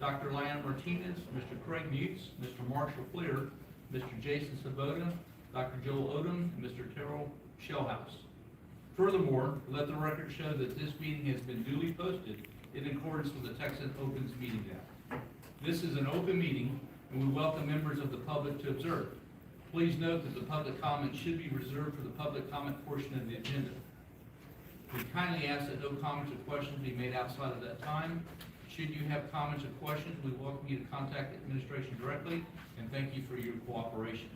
Dr. Lana Martinez, Mr. Craig Mutz, Mr. Marshall Fleer, Mr. Jason Sabota, Dr. Joel Odom, and Mr. Terrell Shellhouse. Furthermore, let the record show that this meeting has been duly posted in accordance with the Texas Opens Meeting Act. This is an open meeting, and we welcome members of the public to observe. Please note that the public comment should be reserved for the public comment portion of the agenda. We kindly ask that no comments or questions be made outside of that time. Should you have comments or questions, we welcome you to contact the administration directly, and thank you for your cooperation.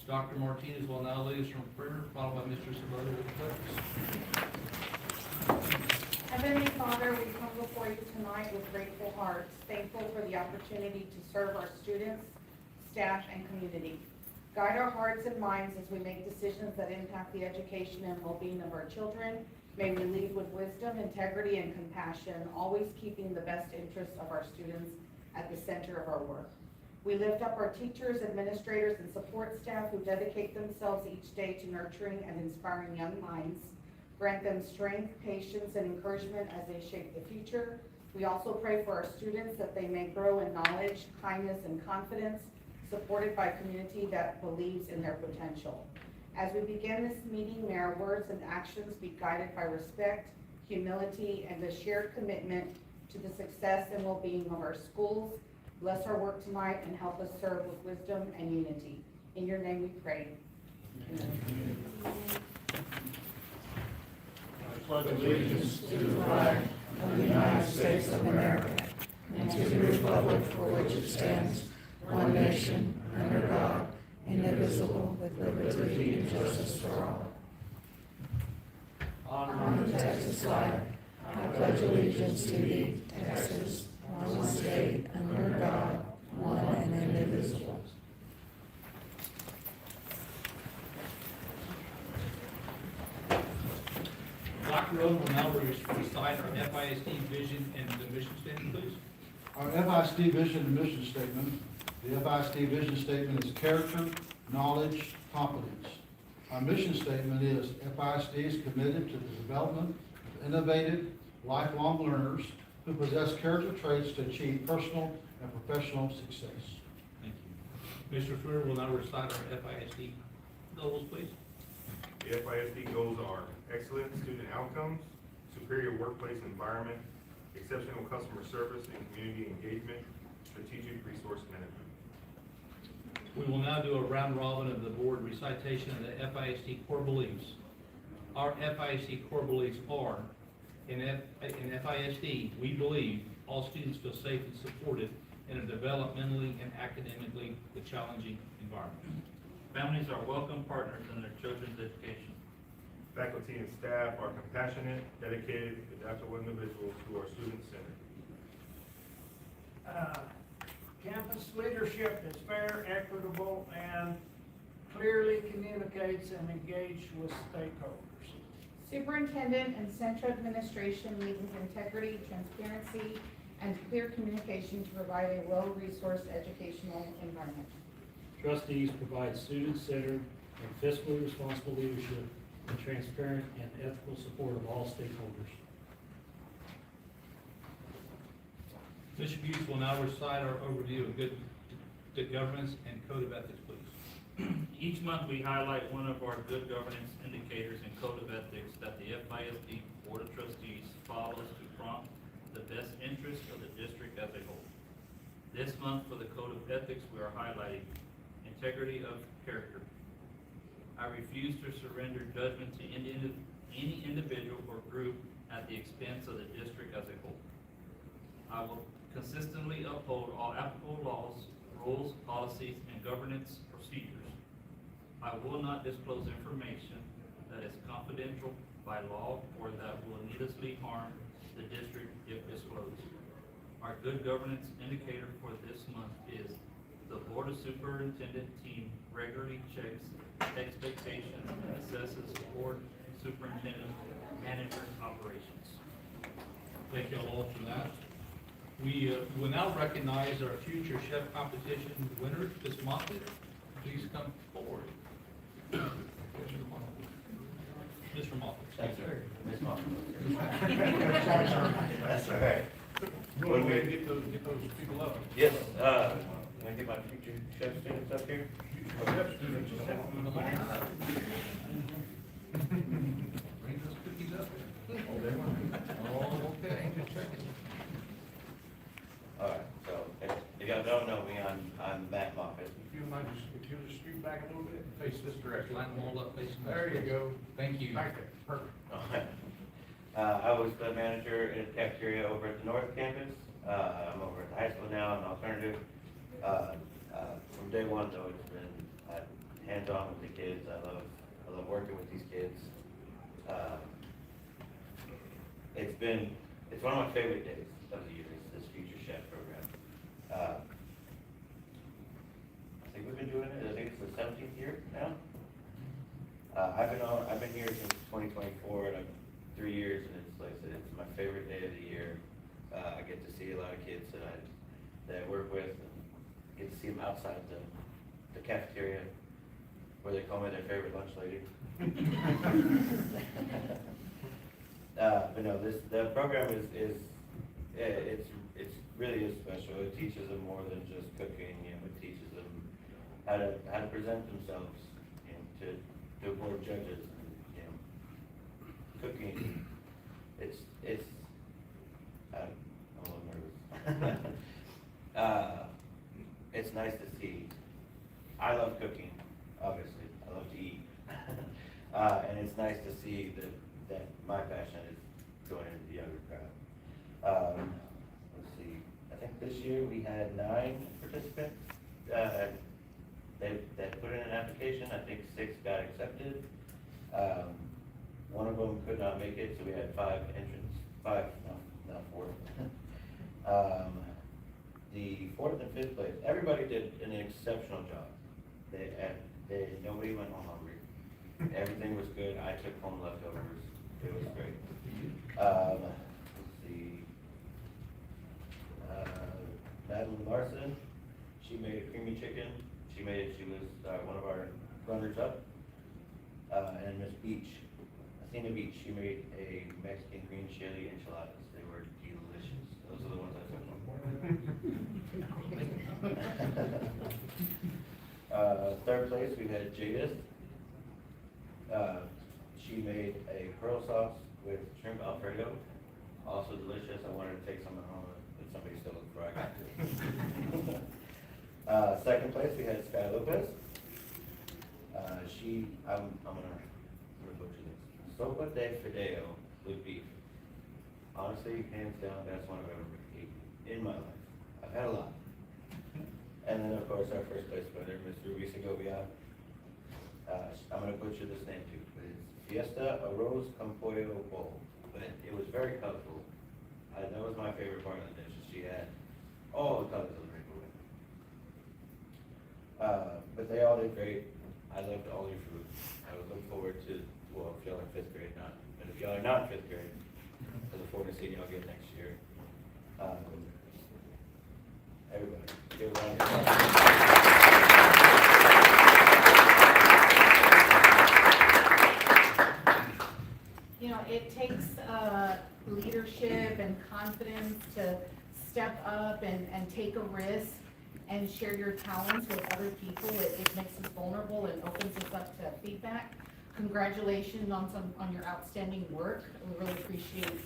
Dr. Martinez will now lead us from prayer, followed by Mr. Sabota with the pledge. Heavenly Father, we come before you tonight with grateful hearts, thankful for the opportunity to serve our students, staff, and community. Guide our hearts and minds as we make decisions that impact the education and well-being of our children. May we lead with wisdom, integrity, and compassion, always keeping the best interests of our students at the center of our work. We lift up our teachers, administrators, and support staff who dedicate themselves each day to nurturing and inspiring young minds. Grant them strength, patience, and encouragement as they shape the future. We also pray for our students that they may grow in knowledge, kindness, and confidence, supported by a community that believes in their potential. As we begin this meeting, may our words and actions be guided by respect, humility, and a shared commitment to the success and well-being of our schools. Bless our work tonight and help us serve with wisdom and unity. In your name we pray. Amen. I pledge allegiance to the flag of the United States of America and to the republic for which it stands, one nation, under God, indivisible, with liberty and justice for all. On the Texas flag, I pledge allegiance to thee, Texas, one state, under God, one and indivisible. Dr. Odom will now recite our FISD vision and the mission statement, please. Our FISD vision and mission statement. The FISD vision statement is character, knowledge, competence. Our mission statement is FISD is committed to the development of innovative, lifelong learners who possess character traits to achieve personal and professional success. Thank you. Mr. Fleer will now recite our FISD goals, please. The FISD goals are excellent student outcomes, superior workplace environment, exceptional customer service and community engagement, strategic resource management. We will now do a round robin of the board recitation of the FISD core beliefs. Our FISD core beliefs are, in FISD, we believe all students feel safe and supported in a developmentally and academically challenging environment. Families are welcome partners in their children's education. Faculty and staff are compassionate, dedicated, adaptable individuals who are student-centered. Campus leadership is fair, equitable, and clearly communicates and engages with stakeholders. Superintendent and central administration lead with integrity, transparency, and clear communication to provide a well-resourced educational environment. Trustees provide student-centered and fiscally responsible leadership and transparent and ethical support of all stakeholders. Mr. Buse will now recite our overview of good governance and code of ethics, please. Each month, we highlight one of our good governance indicators and code of ethics that the FISD Board of Trustees follows to prompt the best interest of the district as a whole. This month, for the code of ethics, we are highlighting integrity of character. I refuse to surrender judgment to any individual or group at the expense of the district as a whole. I will consistently uphold all applicable laws, rules, policies, and governance procedures. I will not disclose information that is confidential by law or that will needlessly harm the district if disclosed. Our good governance indicator for this month is the Board of Superintendent team regularly checks expectations and assesses board superintendent manager operations. Thank you all for that. We will now recognize our future chef competition winners. Ms. Moffitt, please come forward. Mr. Moffitt. Thanks, sir. Ms. Moffitt. That's all right. Go ahead and get those people up. Yes, can I get my future chef students up here? Yep, students, just have them in the line. Bring those cookies up. Oh, okay. All right, so if y'all don't know me, I'm Matt Moffett. If you mind, if you'll just scoot back a little bit and face this direction. Line them all up facing. There you go. Thank you. Right there, perfect. All right. I was the manager in the cafeteria over at the North Campus. I'm over at the high school now, an alternative. From day one though, it's been hands-on with the kids. I love working with these kids. It's one of my favorite days of the year, is this Future Chef program. I think we've been doing it, I think it's the 17th year now. I've been here since 2024, and I'm 3 years, and it's like I said, it's my favorite day of the year. I get to see a lot of kids that I work with, and get to see them outside the cafeteria, where they call me their favorite lunch lady. But no, the program it's really is special. It teaches them more than just cooking. It teaches them how to present themselves, to board judges. And, cooking. I'm a little nervous. It's nice to see. I love cooking, obviously. I love to eat. And it's nice to see that my passion is going into the younger crowd. Let's see, I think this year we had 9 participants that put in an application. I think 6 got accepted. One of them could not make it, so we had 5 entrants, 4. The 4th and 5th place, everybody did an exceptional job. Nobody went home hungry. Everything was good. I took home leftovers. It was great. Let's see. Madeline Larson, she made a creamy chicken. She was one of our runners-up. And Miss Beach, Athena Beach, she made a Mexican green chili enchiladas. They were delicious. Those are the ones I took home. 3rd place, we had Jadis. She made a pearl sauce with shrimp Alfredo, also delicious. I wanted to take some home, but somebody still looked for I got to. 2nd place, we had Sky Lopez. I'm gonna butcher this. Sopa de Fideo with beef. Honestly, hands down, that's one I've ever eaten in my life. I've had a lot. And then, of course, our 1st place winner, Mr. Ruiz Segovia. I'm going to butcher this name too, but it's Fiesta Arroz con Pollo Bowl. But it was very colorful. That was my favorite part of the dish. She had all the colors of the rainbow. But they all did great. I loved all your food. I would look forward to, well, if y'all are 5th grade, not. But if y'all are not 5th grade, I look forward to seeing y'all again next year. Everybody, give a round of applause. It takes leadership and confidence to step up and take a risk and share your talents with other people. It makes us vulnerable and opens us up to feedback. Congratulations on your outstanding work. We really appreciate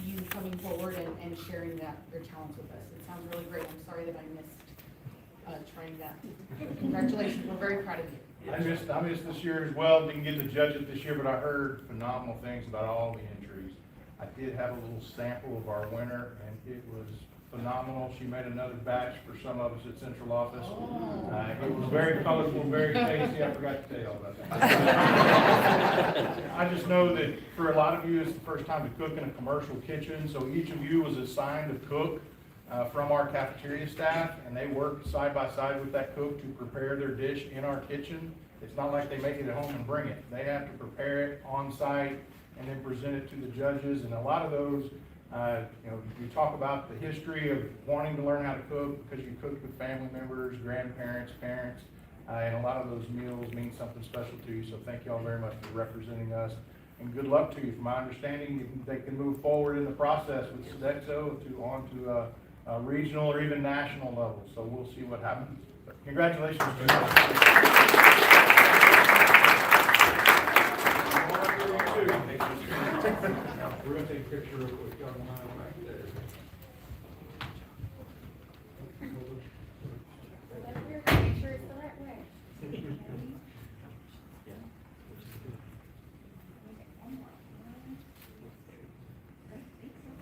you coming forward and sharing your talents with us. It sounds really great. I'm sorry that I missed trying that. Congratulations. We're very proud of you. I missed this year as well. Didn't get to judge it this year, but I heard phenomenal things about all the entries. I did have a little sample of our winner, and it was phenomenal. She made another batch for some of us at central office. It was very colorful, very tasty. I forgot to tell you all about that. I just know that for a lot of you, it's the first time to cook in a commercial kitchen, so each of you was assigned a cook from our cafeteria staff, and they worked side by side with that cook to prepare their dish in our kitchen. It's not like they make it at home and bring it. They have to prepare it on site and then present it to the judges. And a lot of those, you talk about the history of wanting to learn how to cook because you cooked with family members, grandparents, parents, and a lot of those meals mean something special to you. So thank you all very much for representing us. and good luck to you. From my understanding, they can move forward in the process with Sodexo on to regional or even national level, so we'll see what happens. But congratulations to you. We're gonna take a picture real quick. Got one right there. Make sure it's the right way.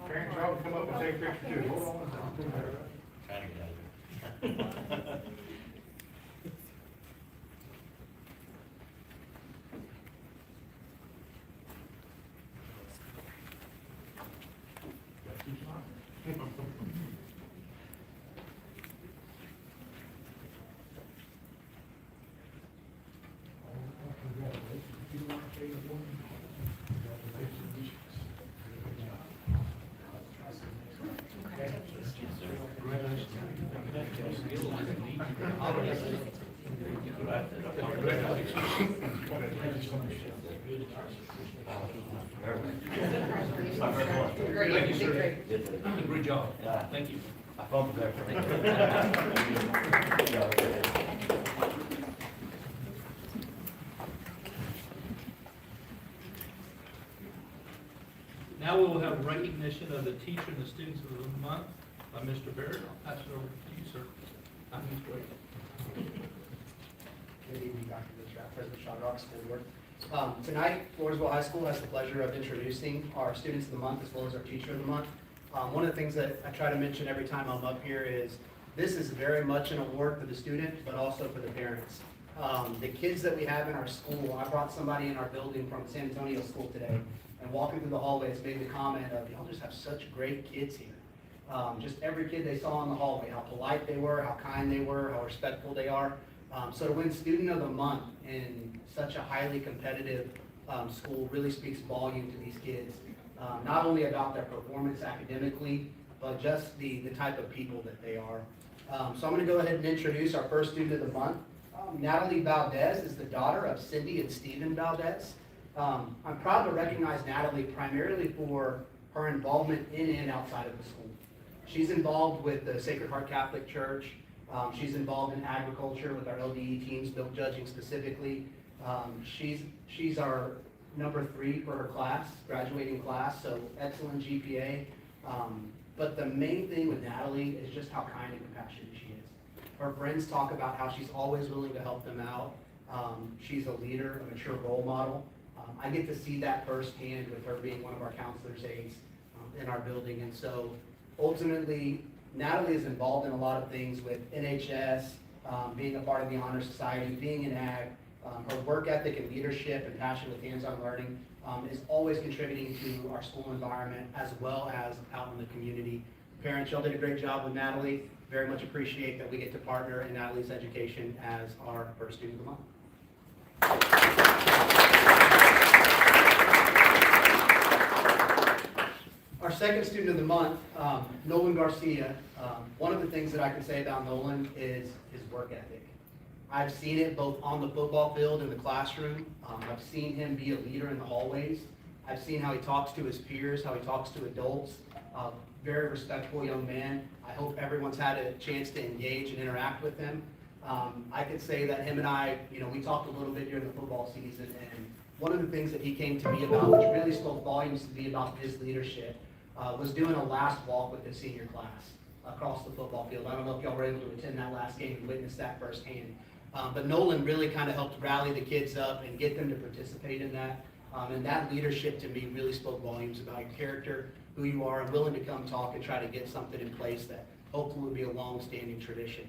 Parents, y'all come up and take a picture too. Hold on. Trying to get out of here. Thank you, sir. Great job. Yeah. Thank you. I fumbled there for a minute. Now we will have recognition of the teacher and the students of the month by Mr. Barrett. I'll pass it over to you, sir. I think it's great. Good evening, Dr. Bishop, President Sean Rock, School Board. Tonight, Floresville High School has the pleasure of introducing our Students of the Month as well as our Teacher of the Month. One of the things that I try to mention every time I'm up here is this is very much an award for the student, but also for the parents. The kids that we have in our school, I brought somebody in our building from San Antonio School today, and walking through the hallways made the comment of, y'all just have such great kids here. Just every kid they saw in the hallway, how polite they were, how kind they were, how respectful they are. So to win Student of the Month in such a highly competitive school really speaks volume to these kids. Not only about their performance academically, but just the type of people that they are. So I'm going to go ahead and introduce our first Student of the Month. Natalie Valdez is the daughter of Cindy and Stephen Valdez. I'm proud to recognize Natalie primarily for her involvement in and outside of the school. She's involved with the Sacred Heart Catholic Church. She's involved in agriculture with our LDE teams, milk judging specifically. She's our number 3 for her class, graduating class, so excellent GPA. But the main thing with Natalie is just how kind and compassionate she is. Her friends talk about how she's always willing to help them out. She's a leader, a mature role model. I get to see that firsthand with her being one of our counselor's aides in our building. And so ultimately, Natalie is involved in a lot of things with NHS, being a part of the Honor Society, being in ag. Her work ethic and leadership and passion with hands-on learning is always contributing to our school environment as well as out in the community. Parents, y'all did a great job with Natalie. Very much appreciate that we get to partner in Natalie's education as our first Student of the Month. Our second Student of the Month, Nolan Garcia. One of the things that I can say about Nolan is his work ethic. I've seen it both on the football field and the classroom. I've seen him be a leader in the hallways. I've seen how he talks to his peers, how he talks to adults. Very respectful young man. I hope everyone's had a chance to engage and interact with him. I could say that him and I, we talked a little bit during the football season, and one of the things that he came to me about, which really spoke volumes to me about his leadership, was doing a last walk with his senior class across the football field. I don't know if y'all were able to attend that last game and witness that firsthand. But Nolan really kind of helped rally the kids up and get them to participate in that. And that leadership to me really spoke volumes about your character, who you are, and willing to come talk and try to get something in place that hopefully will be a long-standing tradition.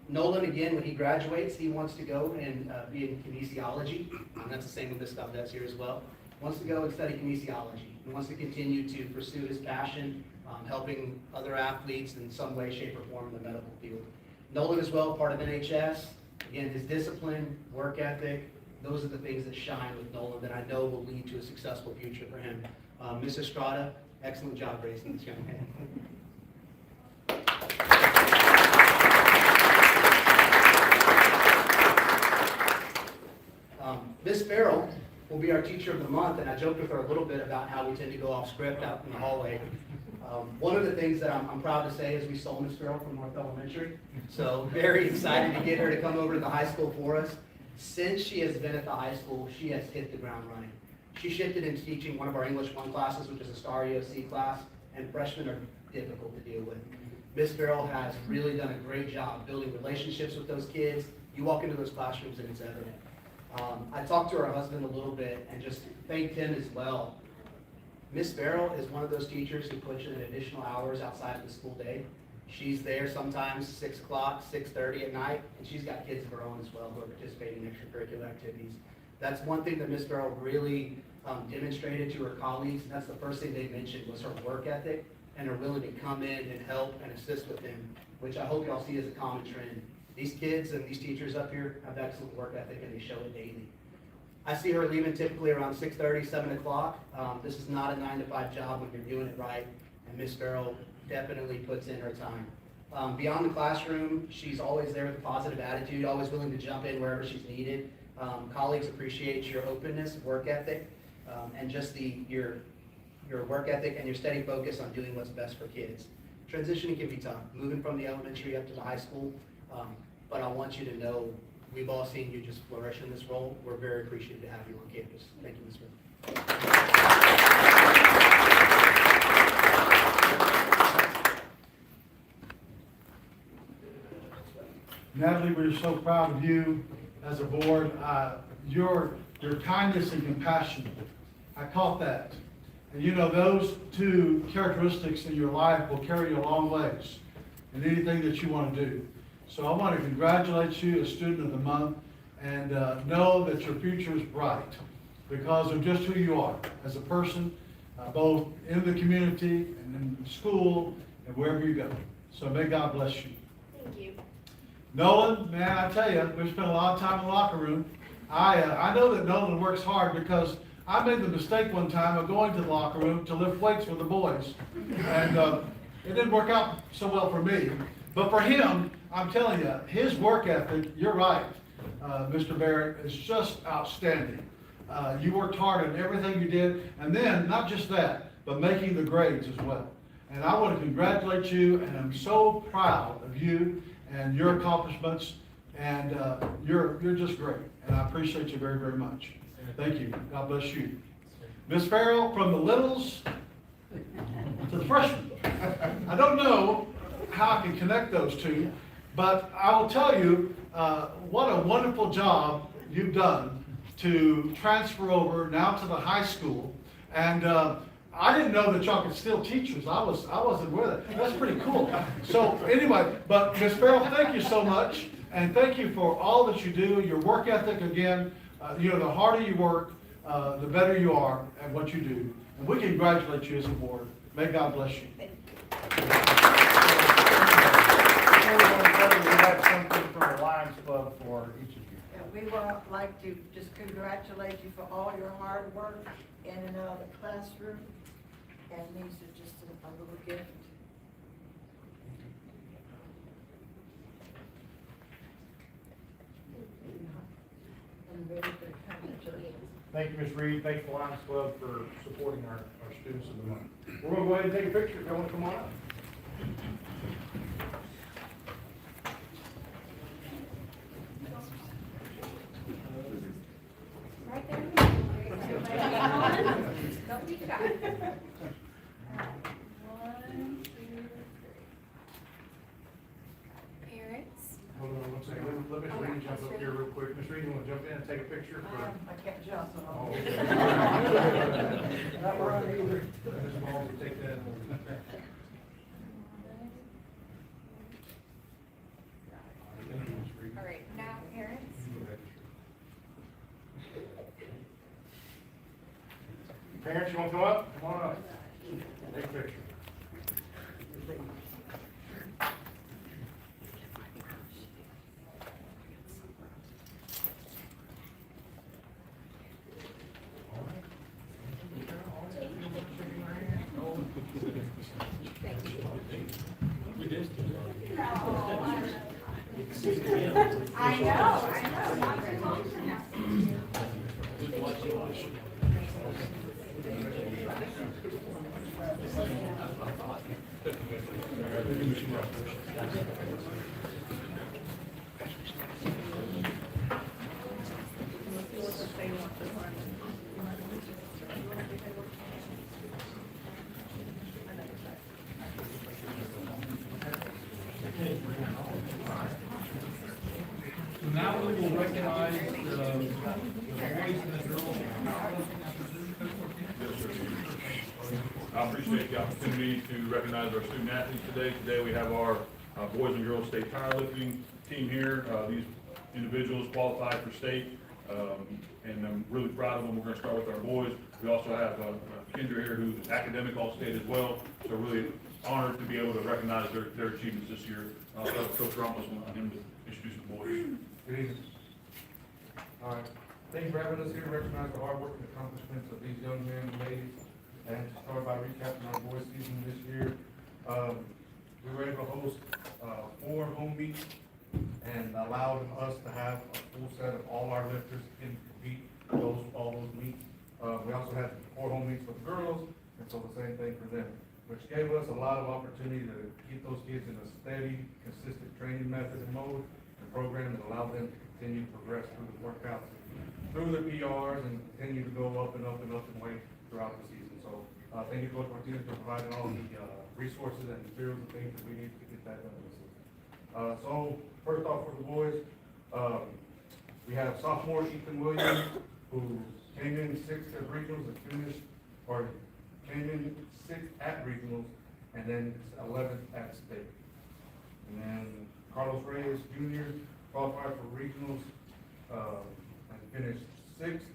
Nolan, again, when he graduates, he wants to go and be in kinesiology. That's the same with this stuff that's here as well. Wants to go and study kinesiology. He wants to continue to pursue his passion, helping other athletes in some way, shape, or form in the medical field. Nolan as well, part of NHS. Again, his discipline, work ethic, those are the things that shine with Nolan that I know will lead to a successful future for him. Ms. Estrada, excellent job raising this young man. Ms. Farrell will be our teacher of the month, and I joked with her a little bit about how we tend to go off script out in the hallway. One of the things that I'm proud to say is we stole Miss Farrell from North Elementary, so very excited to get her to come over to the high school for us. Since she has been at the high school, she has hit the ground running. She shifted into teaching one of our English 1 classes, which is a STAR EOC class, and freshmen are difficult to deal with. Miss Farrell has really done a great job building relationships with those kids. You walk into those classrooms and it's evident. I talked to her husband a little bit and just thanked him as well. Miss Farrell is one of those teachers who puts in additional hours outside of the school day. She's there sometimes 6 o'clock, 6:30 at night, and she's got kids of her own as well who are participating in extracurricular activities. That's one thing that Miss Farrell really demonstrated to her colleagues, and that's the first thing they mentioned was her work ethic and her willingness to come in and help and assist with them, which I hope y'all see as a common trend. These kids and these teachers up here have excellent work ethic and they show it daily. I see her leaving typically around 6:30, 7 o'clock. This is not a 9-to-5 job when you're doing it right, and Miss Farrell definitely puts in her time. Beyond the classroom, she's always there with a positive attitude, always willing to jump in wherever she's needed. Colleagues appreciate your openness, work ethic, and just your work ethic and your steady focus on doing what's best for kids. Transitioning can be tough, moving from the elementary up to the high school, but I want you to know we've all seen you just flourish in this role. We're very appreciative to have you on campus. Thank you, Ms. Smith. Natalie, we're so proud of you as a board. Your kindness and compassion, I caught that. And you know, those two characteristics in your life will carry you a long ways in anything that you want to do. So I want to congratulate you as Student of the Month, and know that your future is bright because of just who you are as a person, both in the community and in school and wherever you go. So may God bless you. Thank you. Nolan, man, I tell you, we've spent a lot of time in the locker room. I know that Nolan works hard because I made the mistake one time of going to the locker room to lift weights with the boys. And it didn't work out so well for me. But for him, I'm telling you, his work ethic, you're right, Mr. Barrett, is just outstanding. You worked hard on everything you did, and then, not just that, but making the grades as well. And I want to congratulate you, and I'm so proud of you and your accomplishments, and you're just great, and I appreciate you very, very much. Thank you. God bless you. Ms. Farrell, from the littles to the freshmen. I don't know how I can connect those two, but I will tell you what a wonderful job you've done to transfer over now to the high school. And I didn't know that y'all could steal teachers. I wasn't aware of that. That's pretty cool. So anyway, but Ms. Farrell, thank you so much. And thank you for all that you do, your work ethic again. You know, the harder you work, the better you are at what you do. And we congratulate you as a board. May God bless you. We have something from the Lions Club for each of you. And we would like to just congratulate you for all your hard work in and out of the classroom. And these are just a little gift. And ready for congratulations. Thank you, Ms. Reed. Thanks to the Lions Club for supporting our students of the month. We're going to go ahead and take a picture. If you want to come on up. Right there. Don't be shy. 1, 2, 3. Parents. Hold on one second. Let Ms. Reed jump up here real quick. Ms. Reed, you want to jump in and take a picture? I can't jump at all. Oh, okay. Not run either. Ms. Ball, take that. All right, now parents. Parents, you want to come up? Come on up. Take a picture. I know, not very long from now. So now we will recognize the boys and the girls. I appreciate the opportunity to recognize our student athletes today. Today we have our boys and girls state powerlifting team here. These individuals qualified for state, and I'm really proud of them. We're going to start with our boys. We also have Kendra here, who's academic all-state as well. So really honored to be able to recognize their achievements this year. Coach Ramos, want him to introduce the boys. Good evening. All right, thank you for having us here to recognize the hard work and accomplishments of these young men and ladies. And to start by recapping our boys season this year, we were able to host 4 home meets and allowed us to have a full set of all our lifters in compete all those meets. We also had 4 home meets with the girls, and so the same thing for them, which gave us a lot of opportunity to keep those kids in a steady, consistent training method and mode and program that allowed them to continue to progress through the workouts, through the PRs, and continue to go up and up and up and weight throughout the season. So thank you, Coach Martinez, for providing all the resources and materials and things that we need to get that done this season. So first off for the boys, we have sophomore Ethan Williams, who came in 6th at regionals and finished, or came in 6th at regionals and then 11th at state. And then Carlos Reyes Jr. qualified for regionals and finished 6th,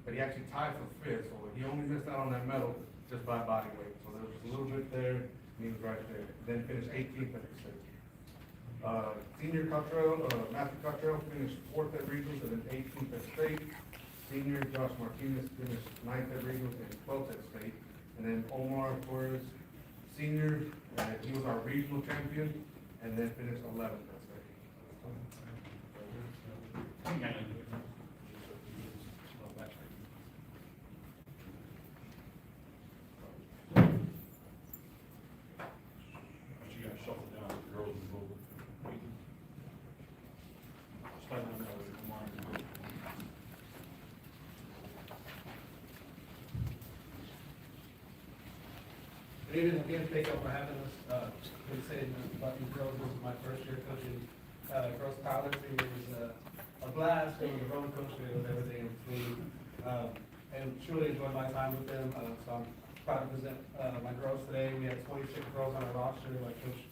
but he actually tied for 5th, so he only missed out on that medal just by body weight. So there was a little bit there, and he was right there. Then finished 18th at the state. Senior Cottrell, Matthew Cottrell finished 4th at regionals and then 18th at state. Senior Josh Martinez finished 9th at regionals and 12th at state. And then Omar Torres, senior, he was our regional champion, and then finished 11th at state. You guys shuffle down with the girls and go. Start on that way, come on. Good evening again, thank you all for having us. Been saying about these girls, this is my first year coaching girls powerlifting. It was a blast, it was a roller coaster, it was everything in between. And truly enjoyed my time with them, so I'm proud to present my girls today. We had 26 girls on our roster, like Coach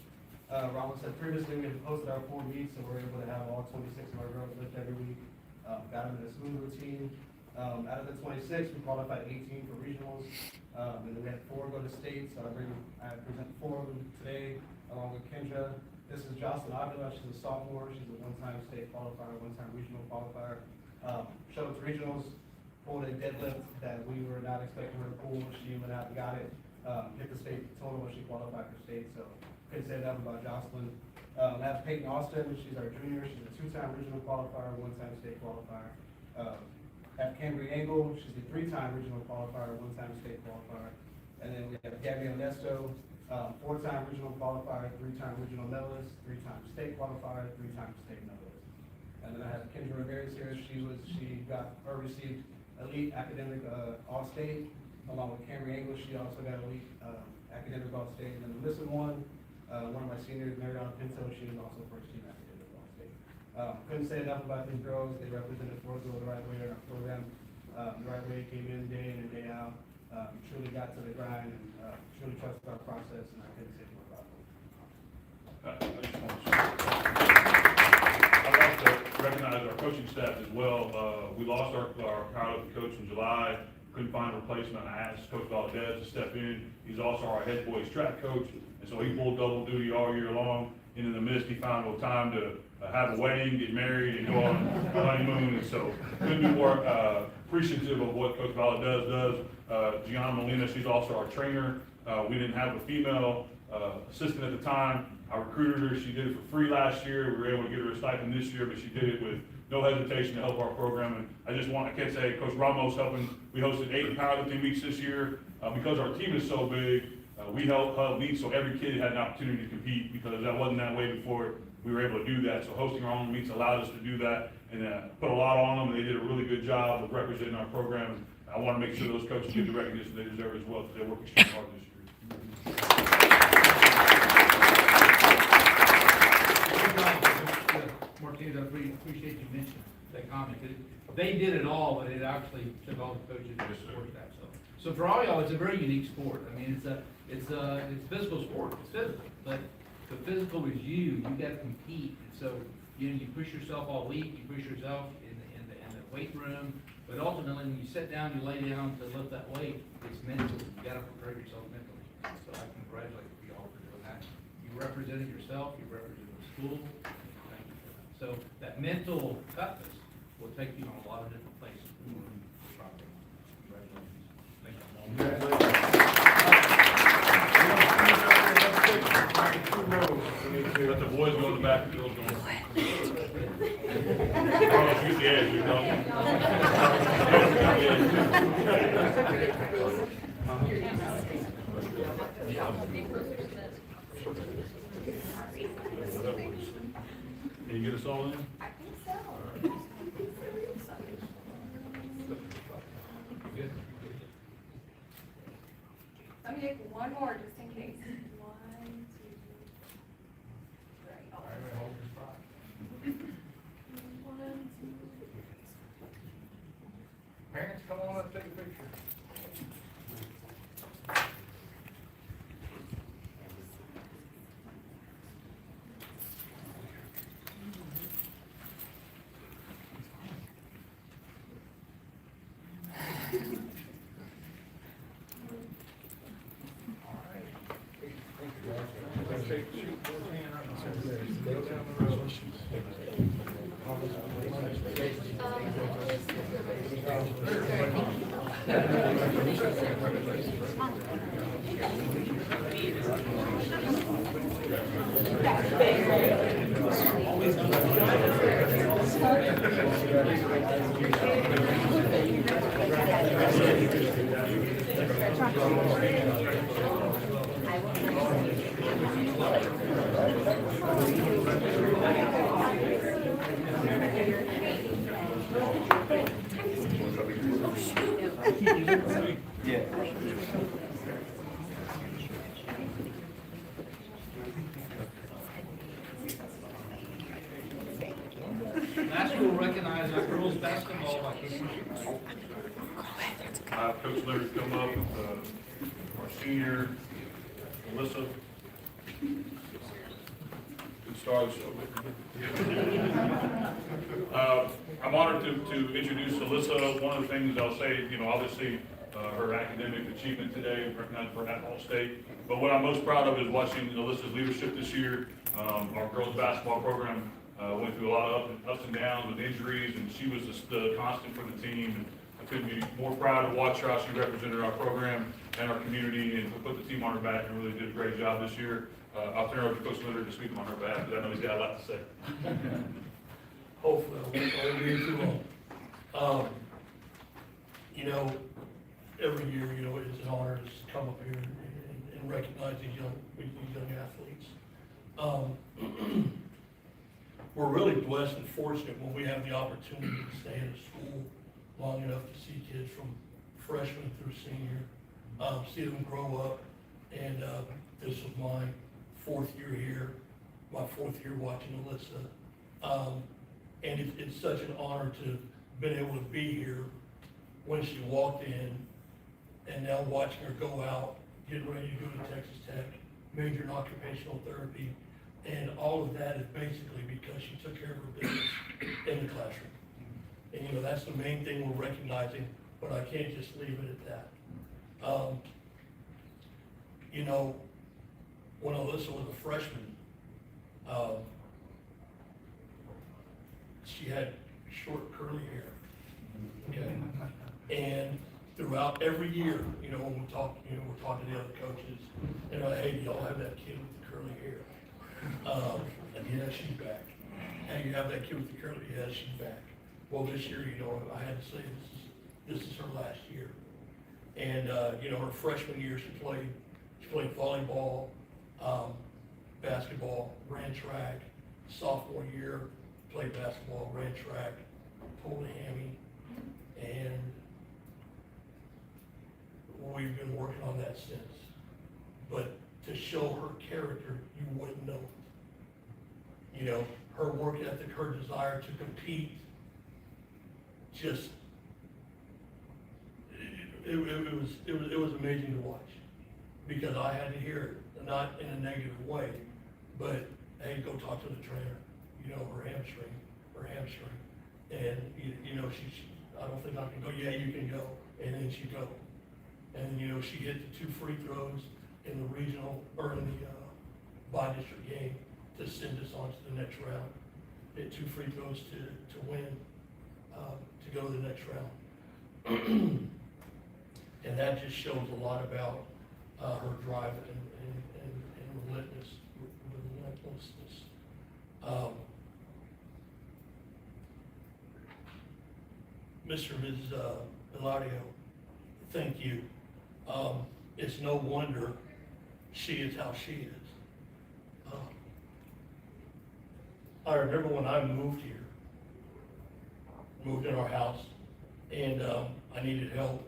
Ramos said previously. We had hosted our 4 meets, so we're able to have all 26 of our girls lift every week. Got them in a smooth routine. Out of the 26, we qualified 18 for regionals, and then we had 4 go to state, so I present 4 of them today, along with Kendra. This is Jocelyn Avila, she's a sophomore, she's a one-time state qualifier, one-time regional qualifier. Showed up to regionals, pulled a deadlift that we were not expecting her to pull, she went out and got it, hit the state total when she qualified for state, so couldn't say enough about Jocelyn. I have Peyton Austin, she's our junior, she's a 2-time regional qualifier, one-time state qualifier. Have Cambry Angle, she's a 3-time regional qualifier, 1-time state qualifier. And then we have Gabby Ernesto, 4-time regional qualifier, 3-time regional medalist, 3-time state qualifier, 3-time state medalist. And then I have Kendra Ramirez here, she received elite academic all-state, along with Cambry Angle, she also got elite academic all-state. And then the missing one of my seniors, Mariana Pinto, she was also first-team academic all-state. Couldn't say enough about these girls. They represented Floresville the right way in our program. The right way, came in day and day out. Truly got to the grind and truly trusted our process, and I couldn't say more about I'd like to recognize our coaching staff as well. We lost our powerlifting coach in July. Couldn't find a replacement. I asked Coach Valdez to step in. He's also our head boys track coach, and so he pulled double duty all year long. And in the midst, he found no time to have a wedding, get married, and go on a honeymoon. And so couldn't be more appreciative of what Coach Valdez does. Gianna Molina, she's also our trainer. We didn't have a female assistant at the time. I recruited her, she did it for free last year, we were able to get her a stipend this year, but she did it with no hesitation to help our program. And I can't say Coach Ramos helping, we hosted 8 powerlifting meets this year. Because our team is so big, we held meets so every kid had an opportunity to compete, because that wasn't that way before we were able to do that. So hosting our own meets allowed us to do that, and put a lot on them, and they did a really good job of representing our program. And I want to make sure those coaches get the recognition they deserve as well, because they work extremely hard this year. Martinez, I really appreciate you mentioning that comment. They did it all, but it actually took all the coaches and support staff. So for all y'all, it's a very unique sport. I mean, it's physical sport. It's physical, but the physical is you. You got to compete. And so you push yourself all week. You push yourself in the weight room. But ultimately, when you sit down, you lay down to lift that weight. It's mental. You got to prepare yourself mentally. So I congratulate you all for doing that. You represented yourself. You represented the school. Thank you for that. So that mental toughness will take you on a lot of different places. Congratulations. Let the boys go in the back, the girls go in. I don't know if you get the edge, you know. Can you get us all in? I think so. Good. Let me make one more just in case. 1, 2, 3. All right, hold your spot. 1, 2. Parents, come on up, take a picture. Last, we'll recognize our girls basketball by Coach Leonard come up with our senior, Alyssa. Good start. I'm honored to introduce Alyssa. One of the things I'll say, obviously, her academic achievement today, recognized for at All State. But what I'm most proud of is watching Alyssa's leadership this year. Our girls basketball program went through a lot of ups and downs with injuries, and she was the constant for the team. And I couldn't be more proud to watch her how she represented our program and our community, and to put the team on her back, and really did a great job this year. I'll turn it over to Coach Leonard to speak on her behalf, because I know he's got a lot to say. Hopefully, I won't be too long. Every year, it's an honor to come up here and recognize these young athletes. We're really blessed and fortunate when we have the opportunity to stay in a school long enough to see kids from freshman through senior, see them grow up. And this was my 4th year here, my 4th year watching Alyssa. And it's such an honor to have been able to be here when she walked in, and now watching her go out, getting ready to go to Texas Tech, major in occupational therapy, and all of that is basically because she took care of her business in the classroom. And that's the main thing we're recognizing, but I can't just leave it at that. When Alyssa was a freshman, she had short curly hair, okay? And throughout every year, when we're talking to the other coaches, they're like, hey, do y'all have that kid with the curly hair? And yeah, she's back. And you have that kid with the curly, yeah, she's back. Well, this year, you know, I had to say this is her last year. And, you know, her freshman year, she played volleyball, basketball, ran track. Sophomore year, played basketball, ran track, pulled a hammy, and we've been working on that since. But to show her character, you wouldn't know it. You know, her work ethic, her desire to compete, just, it was amazing to watch. Because I had to hear it, not in a negative way, but hey, go talk to the trainer, you know, her hamstring. And, you know, I don't think I can go, yeah, you can go, and then she go. And, you know, she hit the 2 free throws in the regional, or in the, by-district game to send us on to the next round. Hit 2 free throws to win, to go to the next round. And that just shows a lot about, her drive and relentlessness. Mr. and Mrs. Eladio, thank you. It's no wonder she is how she is. I remember when I moved here, moved in our house, and I needed help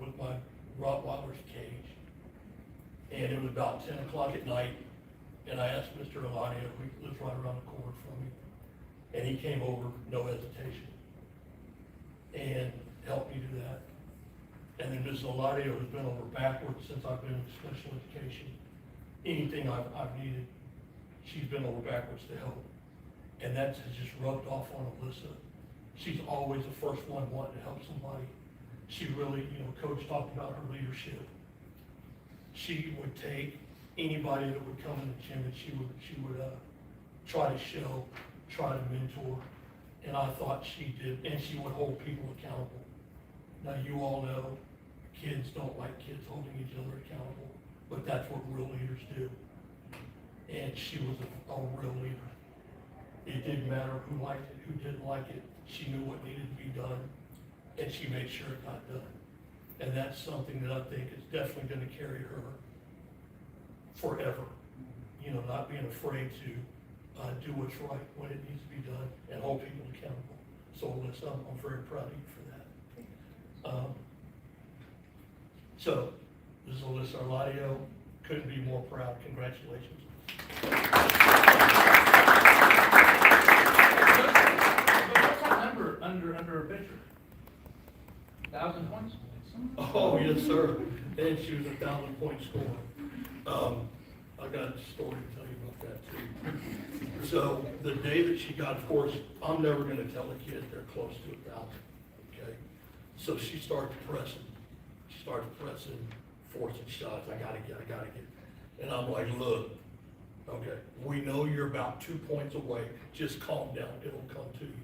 with my Rottweiler's cage. And it was about 10 o'clock at night, and I asked Mr. Eladio, who lives right around the corner from me, and he came over, no hesitation, and helped me do that. And then Ms. Eladio has been over backwards since I've been in special education. Anything I've needed, she's been over backwards to help. And that has just rubbed off on Alyssa. She's always the first one wanting to help somebody. She really, you know, Coach talked about her leadership. She would take anybody that would come in the gym, and she would try to show, try to mentor. And I thought she did, and she would hold people accountable. Now, you all know kids don't like kids holding each other accountable, but that's what real leaders do. And she was a real leader. It didn't matter who liked it, who didn't like it. She knew what needed to be done, and she made sure it got done. And that's something that I think is definitely going to carry her forever. You know, not being afraid to do what's right when it needs to be done and hold people accountable. So Alyssa, I'm very proud of you for that. So, this is Alyssa Eladio. Couldn't be more proud. Congratulations. What's that number under her picture? 1,000 points? Oh, yes, sir. And she was a 1,000-point scorer. I got a story to tell you about that, too. So, the day that she got, of course, I'm never going to tell a kid they're close to 1,000, okay? So she started pressing. She started pressing, forcing shots. I gotta get. And I'm like, look, okay, we know you're about 2 points away. Just calm down. It'll come to you.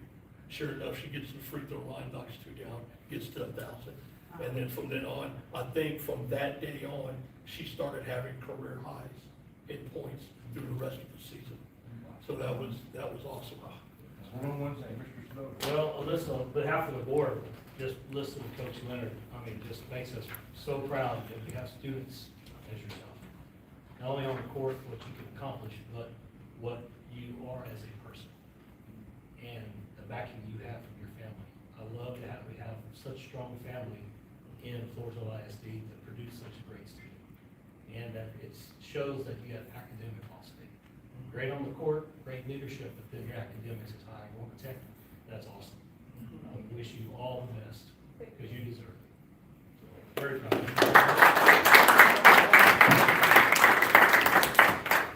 Sure enough, she gets to the free throw line, knocks 2 down, gets to 1,000. And then from then on, I think from that day on, she started having career highs in points through the rest of the season. So that was awesome. One thing, Mr. Snow. Well, Alyssa, on behalf of the board, just listen to Coach Leonard. I mean, just makes us so proud that we have students as yourself. Not only on the court, what you can accomplish, but what you are as a person. And the backing you have from your family. I love that we have such strong family in Floresville ISD that produce such a great student. And that it shows that you have academic also. Great on the court, great leadership, but then your academics is high. We'll protect them. That's awesome. We wish you all the best because you deserve it. Very proud of you.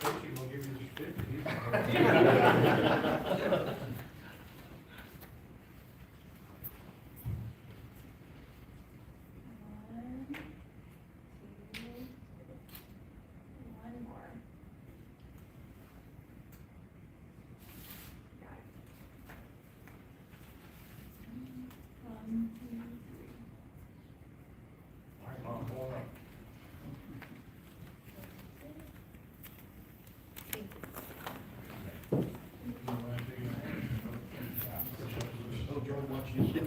Coach, you gonna give me this 50? One more. Got it. 1, 2, 3. All right, Mom, hold on. Thank Thank you.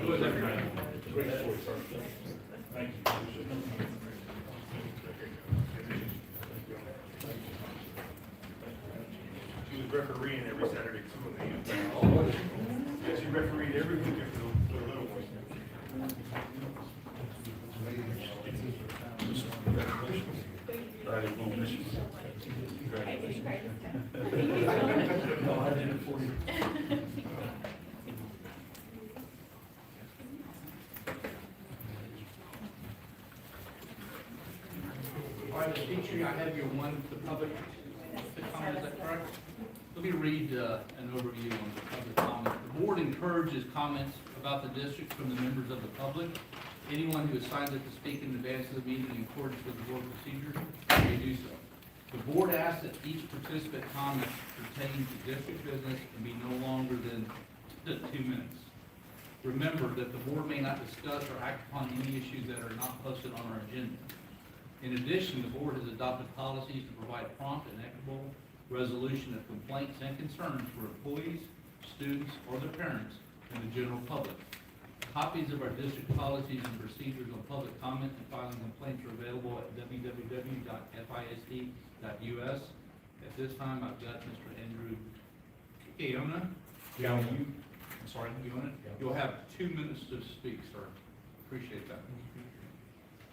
Who is that? Great story, sir. Thank you. She was refereeing every Saturday too in the youth. Yeah, she refereed every weekend for the little ones. All right, Ms. Petrie, I have your one, the public comment, is that correct? Let me read an overview on the public comment. The board encourages comments about the district from the members of the public. Anyone who has signed up to speak in advance of the meeting in accordance with the board procedures may do so. The board asks that each participant comment pertaining to district business and be no longer than 2 minutes. Remember that the board may not discuss or act upon any issues that are not posted on our agenda. In addition, the board has adopted policies to provide prompt and equitable resolution of complaints and concerns for employees, students, or their parents, and the general public. Copies of our district policies and procedures on public comment and filing complaints are available at www.fisd.us. At this time, I've got Mr. Andrew Gaona. I'm sorry, Gaona. You'll have 2 minutes to speak, sir. Appreciate that.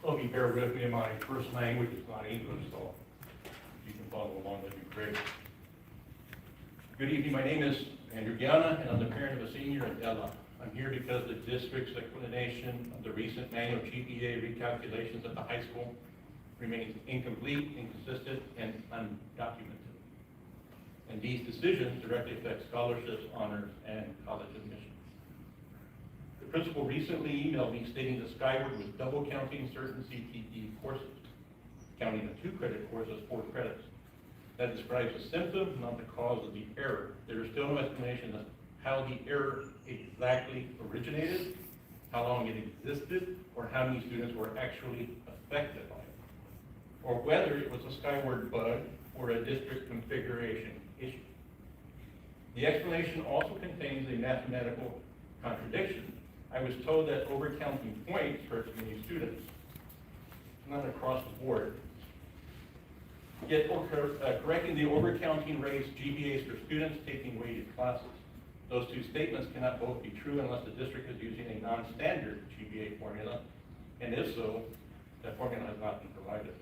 Hope you bear with me, my first language is not English, so if you can follow along, that'd be great. Good evening, my name is Andrew Gaona, and I'm the parent of a senior in Ella. I'm here because the district's explanation of the recent manual GPA recalculations at the high school remains incomplete, inconsistent, and undocumented. And these decisions directly affect scholarships, honors, and college admissions. The principal recently emailed me stating that Skyward was double counting certain CTE courses, counting the 2 credit course as 4 credits. That describes a symptom, not the cause of the error. There is still no explanation of how the error exactly originated, how long it existed, or how many students were actually affected by it, or whether it was a Skyward bug or a district configuration issue. The explanation also contains a mathematical contradiction. I was told that overcounting points hurts many students, not across the board. Yet correcting the overcounting raised GPAs for students taking weighted classes. Those 2 statements cannot both be true unless the district is using a non-standard GPA formula, and if so, that formula has not been provided.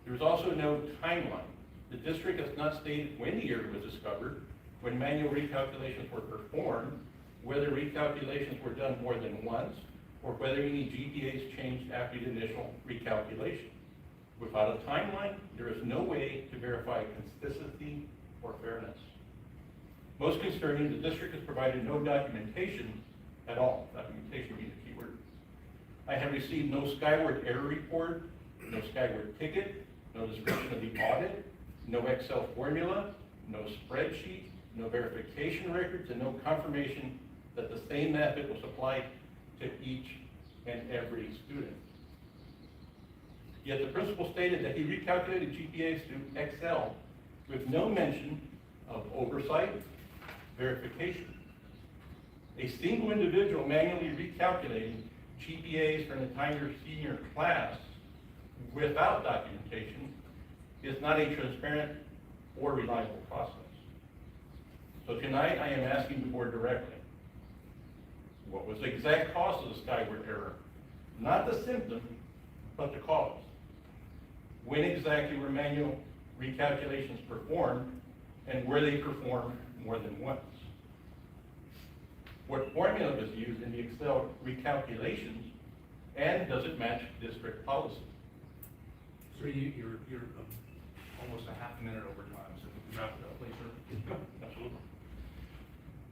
There is also no timeline. The district has not stated when the error was discovered, when manual recalculations were performed, whether recalculations were done more than once, or whether any GPAs changed after the initial recalculation. Without a timeline, there is no way to verify consistency or fairness. Most concerning, the district has provided no documentation at all. Documentation being the key word. I have received no Skyward error report, no Skyward ticket, no description of the audit, no Excel formula, no spreadsheet, no verification records, and no confirmation that the same method was applied to each and every student. Yet the principal stated that he recalculated GPAs through Excel with no mention of oversight, verification. A single individual manually recalculating GPAs for an entire senior class without documentation is not a transparent or reliable process. So tonight I am asking the board directly, what was the exact cause of the Skyward error? Not the symptom, but the cause. When exactly were manual recalculations performed, and were they performed more than once? What formula was used in the Excel recalculations, and does it match district policy? Sir, you're almost a half a minute over time, so if you can wrap it up, please, sir. Absolutely.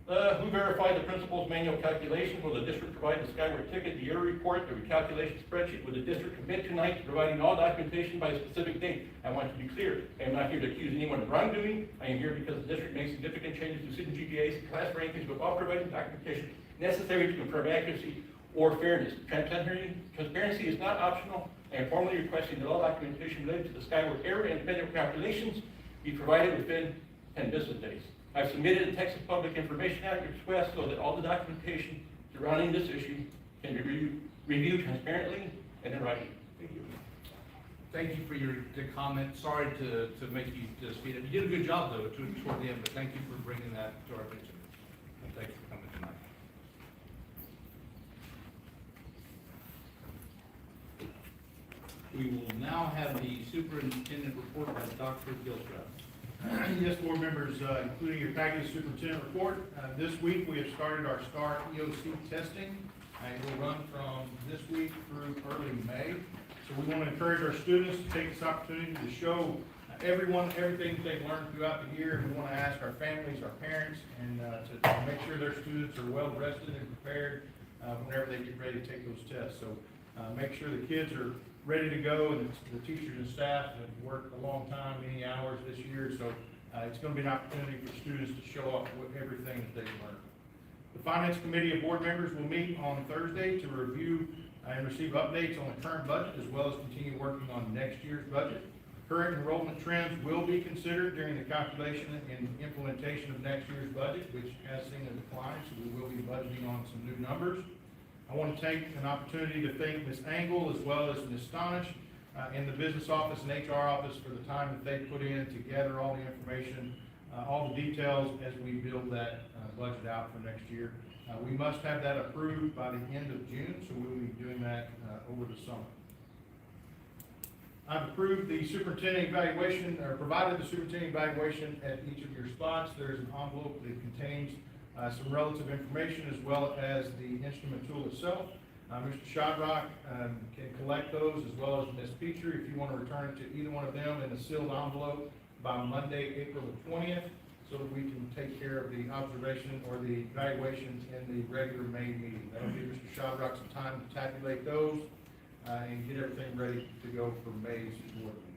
Who verified the principal's manual calculations? Will the district provide the Skyward ticket, the error report, the recalculation spreadsheet? Will the district commit tonight to providing all documentation by a specific date? I want to be clear. I am not here to accuse anyone of wrongdoing. I am here because the district made significant changes to student GPAs, class rankings, without providing documentation necessary to confirm accuracy or fairness. Transparency is not optional. I am formally requesting that all documentation related to the Skyward area and federal calculations be provided within 10 business days. I've submitted a Texas Public Information Act request so that all the documentation surrounding this issue can be reviewed transparently and in writing. Thank you. Thank you for the comment. Sorry to make you to speed up. You did a good job though toward the end, but thank you for bringing that to our attention. And thanks for coming tonight. We will now have the superintendent report by Dr. Gilstrap. Yes, board members, including your package superintendent report. This week, we have started our STAR EOC testing. It will run from this week through early May. So we want to encourage our students to take this opportunity to show everyone everything they've learned throughout the year. We want to ask our families, our parents, and to make sure their students are well rested and prepared whenever they get ready to take those tests. So make sure the kids are ready to go, and the teachers and staff have worked a long time, many hours this year. So it's going to be an opportunity for students to show off everything that they've learned. The Finance Committee of board members will meet on Thursday to review and receive updates on the current budget, as well as continue working on next year's budget. Current enrollment trends will be considered during the calculation and implementation of next year's budget, which has seen a decline, so we will be budgeting on some new numbers. I want to take an opportunity to thank Ms. Angle as well as Ms. Stonish in the business office and HR office for the time that they put in to gather all the information, all the details as we build that budget out for next year. We must have that approved by the end of June, so we will be doing that over the summer. I've approved the superintendent evaluation, or provided the superintendent evaluation at each of your spots. There's an envelope that contains some relative information as well as the instrument tool itself. Mr. Shadrach can collect those, as well as Ms. Petrie, if you want to return it to either one of them in a sealed envelope by Monday, April the 20th, so that we can take care of the observation or the evaluations in the regular May meeting. That'll give Mr. Shadrach some time to tabulate those and get everything ready to go for May's board meeting.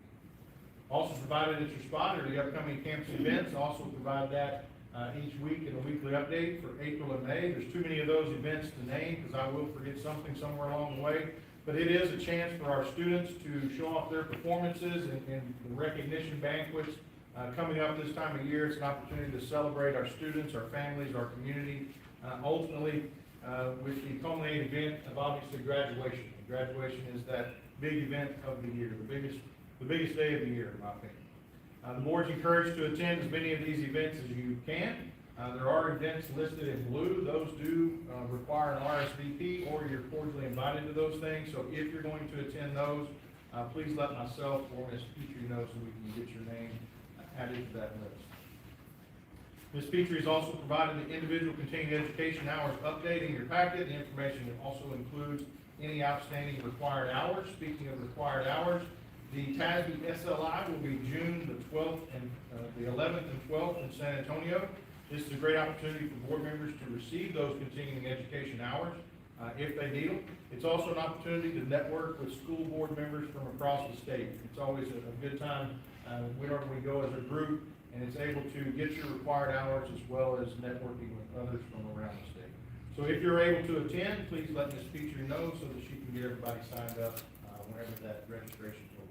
Also provided at your spot are the upcoming campus events. Also provide that each week in a weekly update for April and May. There's too many of those events to name because I will forget something somewhere along the way. But it is a chance for our students to show off their performances and the recognition banquets coming up this time of year. It's an opportunity to celebrate our students, our families, our community, ultimately with the culminating event of obviously graduation. Graduation is that big event of the year, the biggest day of the year, in my opinion. The board's encouraged to attend as many of these events as you can. There are events listed in blue. Those do require an RSVP, or you're cordially invited to those things. So if you're going to attend those, please let myself or Ms. Petrie know so we can get your name added to that list. Ms. Petrie has also provided the individual continuing education hours update in your packet. The information also includes any outstanding required hours. Speaking of required hours, the TASB SLI will be June the 12th and the 11th and 12th in San Antonio. This is a great opportunity for board members to receive those continuing education hours if they need them. It's also an opportunity to network with school board members from across the state. It's always a good time whenever we go as a group, and it's able to get your required hours as well as networking with others from around the state. So if you're able to attend, please let Ms. Petrie know so that she can get everybody signed up whenever that registration opens.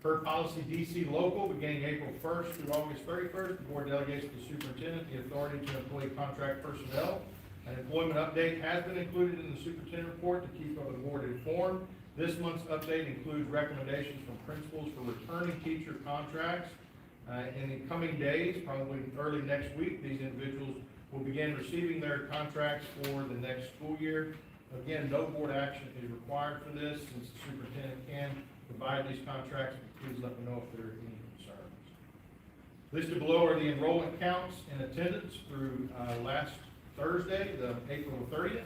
Per policy DC local, beginning April 1st through August 31st, the board delegates to the superintendent the authority to employ contract personnel. An employment update has been included in the superintendent report to keep the board informed. This month's update includes recommendations from principals for returning teacher contracts. In the coming days, probably early next week, these individuals will begin receiving their contracts for the next school year. Again, no board action is required for this, since the superintendent can provide these contracts. Please let me know if there are any concerns. Listed below are the enrollment counts and attendance through last Thursday, April 30th.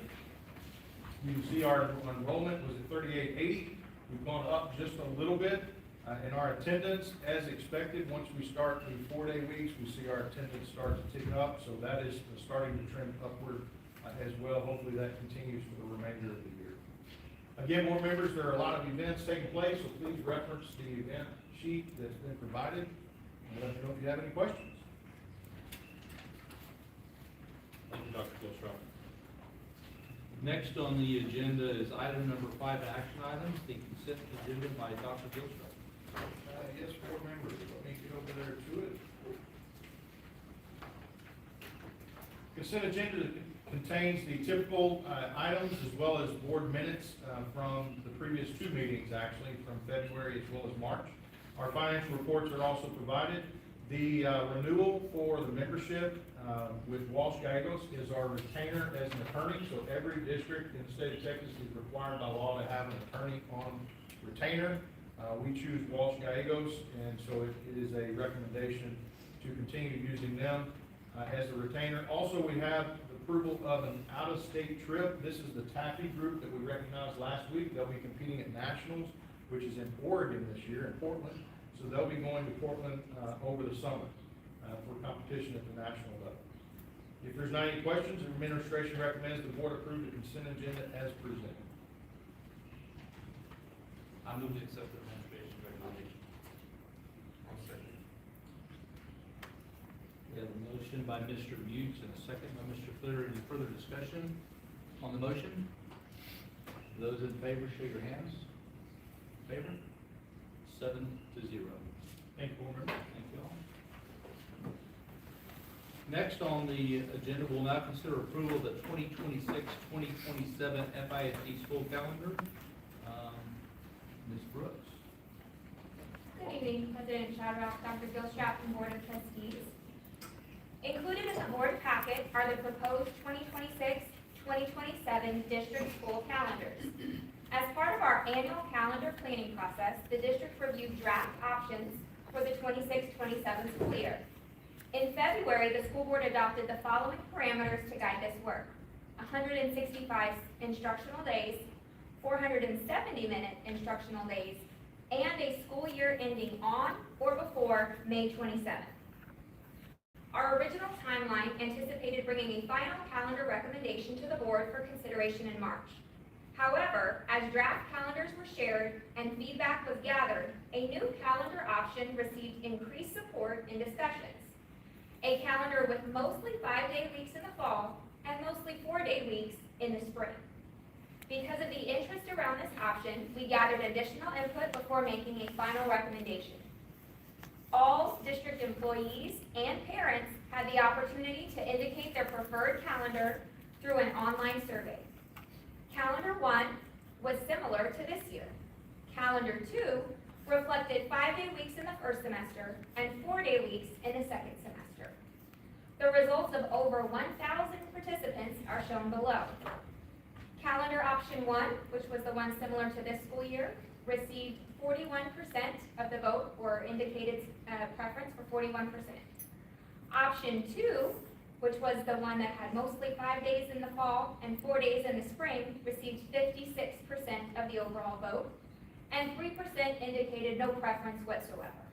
You can see our enrollment was at 3880. We've gone up just a little bit. In our attendance, as expected, once we start the 4-day weeks, we see our attendance start to tick up. So that is starting to trend upward as well. Hopefully that continues for the remainder of the year. Again, board members, there are a lot of events taking place, so please reference the event sheet that's been provided. And let me know if you have any questions. Thank you, Dr. Gilstrap. Next on the agenda is item number 5, action items, the consent agenda by Dr. Gilstrap. Yes, board members, let me get over there to it. Consent agenda contains the typical items as well as board minutes from the previous 2 meetings, actually, from February as well as March. Our financial reports are also provided. The renewal for the membership with Walsh Gallegos is our retainer as an attorney, so every district in the state of Texas is required by law to have an attorney on retainer. We choose Walsh Gallegos, and so it is a recommendation to continue using them as a retainer. Also, we have the approval of an out-of-state trip. This is the Taffy group that we recognized last week. They'll be competing at Nationals, which is in Oregon this year, in Portland. So they'll be going to Portland over the summer for competition at the national level. If there's not any questions, the administration recommends the board approve the consent agenda as presented. I move to accept the administration's recommendation. I'll second. We have a motion by Mr. Mutes and a second by Mr. Flitter. Any further discussion on the motion? Those in favor, show your hands. Favor? 7-0. Thank you, board member. Thank you all. Next on the agenda, we'll now consider approval of the 2026-2027 FISD school calendar. Ms. Brooks. Good evening, President Shadrach, Dr. Gilstrap, and Board of Trustees. Included in the board packet are the proposed 2026-2027 district school calendars. As part of our annual calendar planning process, the district reviewed draft options for the 26-27 school year. In February, the school board adopted the following parameters to guide this work: 165 instructional days, 470-minute instructional days, and a school year ending on or before May 27th. Our original timeline anticipated bringing a final calendar recommendation to the board for consideration in March. However, as draft calendars were shared and feedback was gathered, a new calendar option received increased support in discussions. A calendar with mostly 5-day weeks in the fall and mostly 4-day weeks in the spring. Because of the interest around this option, we gathered additional input before making a final recommendation. All district employees and parents had the opportunity to indicate their preferred calendar through an online survey. Calendar 1 was similar to this year. Calendar 2 reflected 5-day weeks in the first semester and 4-day weeks in the second semester. The results of over 1,000 participants are shown below. Calendar option 1, which was the one similar to this school year, received 41% of the vote, or indicated preference for 41%. Option 2, which was the one that had mostly 5 days in the fall and 4 days in the spring, received 56% of the overall vote, and 3% indicated no preference whatsoever.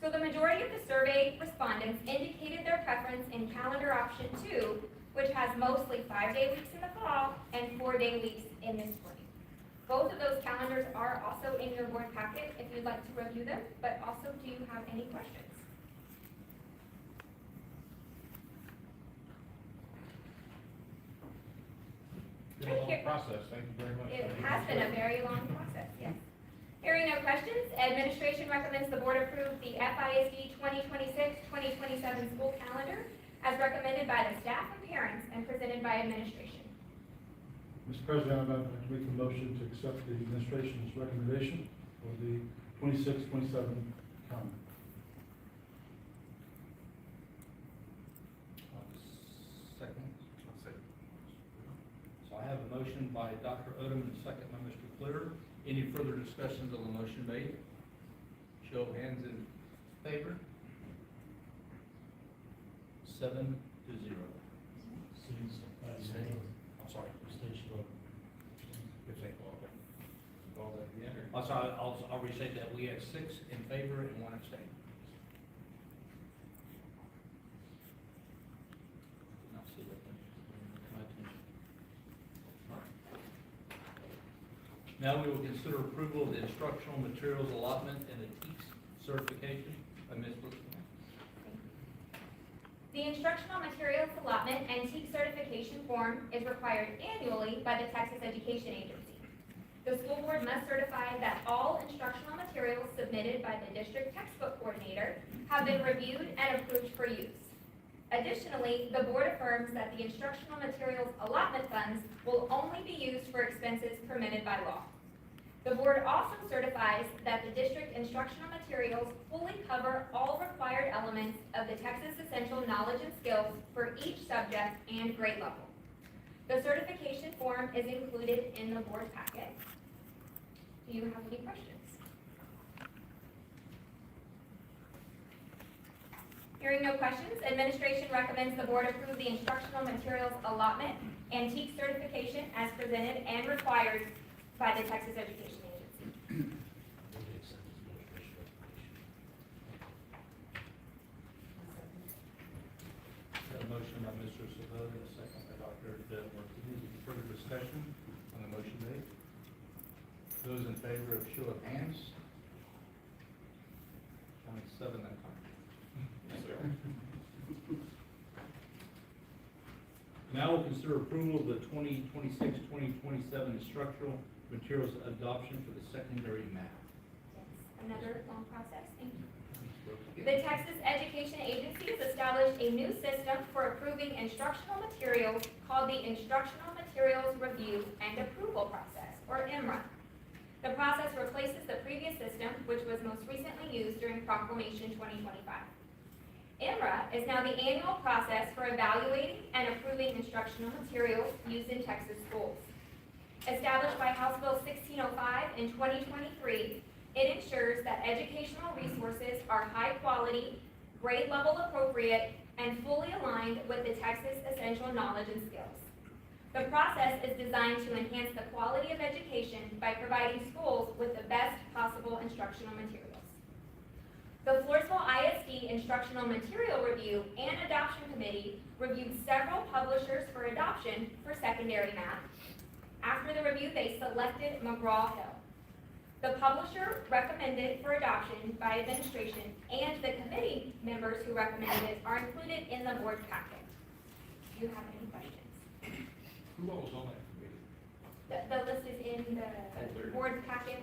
So the majority of the survey respondents indicated their preference in calendar option 2, which has mostly 5-day weeks in the fall and 4-day weeks in the spring. Both of those calendars are also in your board packet if you'd like to review them, but also, do you have any questions? Been a long process, thank you very much. It has been a very long process, yes. Hearing no questions, administration recommends the board approve the FISD 2026-2027 school calendar as recommended by the staff and parents and presented by administration. Mr. President, I'm going to make a motion to accept the administration's recommendation for the 26-27 calendar. Second. I'll second. So I have a motion by Dr. Odom and a second by Mr. Flitter. Any further discussions on the motion made? Show of hands in favor. 7-0. I'm sorry. I'll restate that. We have 6 in favor and 1 abstain. Not see that. My attention. All right. Now we will consider approval of the instructional materials allotment and the TEACS certification by Ms. Brooks. The instructional materials allotment and TEAC certification form is required annually by the Texas Education Agency. The school board must certify that all instructional materials submitted by the district textbook coordinator have been reviewed and approved for use. Additionally, the board affirms that the instructional materials allotment funds will only be used for expenses permitted by law. The board also certifies that the district instructional materials fully cover all required elements of the Texas Essential Knowledge and Skills for each subject and grade level. The certification form is included in the board packet. Do you have any questions? Hearing no questions, administration recommends the board approve the instructional materials allotment antique certification as presented and required by the Texas Education Agency. Got a motion by Mr. Sabota, a second by Dr. Martinez. Any further discussion on the motion made? Those in favor of show of hands? Only 7 that time. Now we'll consider approval of the 2026-2027 instructional materials adoption for the secondary math. Yes, another long process, thank you. The Texas Education Agency has established a new system for approving instructional materials called the Instructional Materials Review and Approval Process, or IMRA. The process replaces the previous system, which was most recently used during Proclamation 2025. IMRA is now the annual process for evaluating and approving instructional materials used in Texas schools. Established by House Bill 1605 in 2023, it ensures that educational resources are high quality, grade level appropriate, and fully aligned with the Texas Essential Knowledge and Skills. The process is designed to enhance the quality of education by providing schools with the best possible instructional materials. The Floresville ISD Instructional Material Review and Adoption Committee reviewed several publishers for adoption for secondary math. After the review, they selected McGraw-Hill. The publisher recommended for adoption by administration and the committee members who recommended it are included in the board packet. Do you have any questions? Who all was on that committee? The list is in the board packet.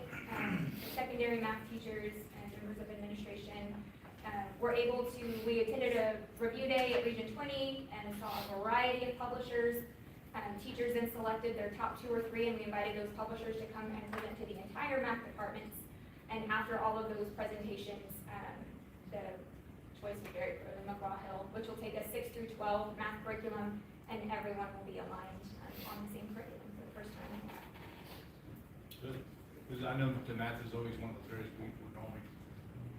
Secondary math teachers and members of administration we attended a review day at Region 20 and saw a variety of publishers. Teachers then selected their top 2 or 3, and we invited those publishers to come and present to the entire math departments. And after all of those presentations, the choice was very clear, the McGraw-Hill, which will take a 6 through 12 math curriculum, and everyone will be aligned on the same curriculum for the first time. Good. Because I know the math is always one of those areas we're normally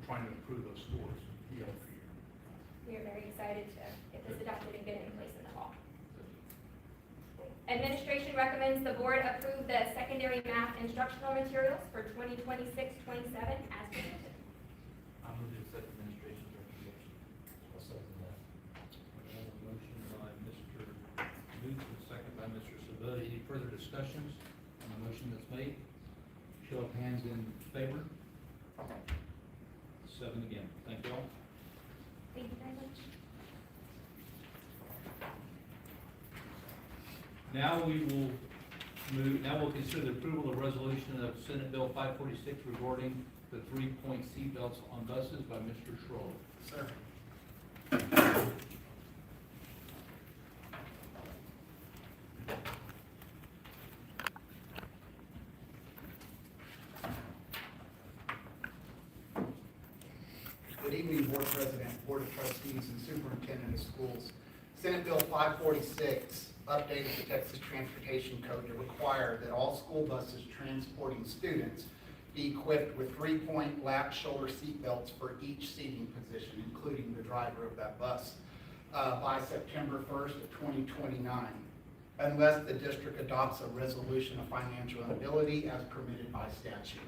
trying to improve those scores year over year. We are very excited to get this adopted and get it in place in the fall. Administration recommends the board approve the secondary math instructional materials for 2026-27 as presented. I move to accept administration's recommendation. I'll second that. We have a motion by Mr. Luke, and a second by Mr. Sabota. Any further discussions on the motion that's made? Show of hands in favor. 7 again. Thank you all. Thank you very much. Now we'll consider the approval of resolution of Senate Bill 546 regarding the 3-point seatbelts on buses by Mr. Schroll. Sir. Good evening, Board President, Board of Trustees, and Superintendent of Schools. Senate Bill 546 updated the Texas Transportation Code to require that all school buses transporting students be equipped with 3-point lap shoulder seat belts for each seating position, including the driver of that bus, by September 1st of 2029, unless the district adopts a resolution of financial inability as permitted by statute.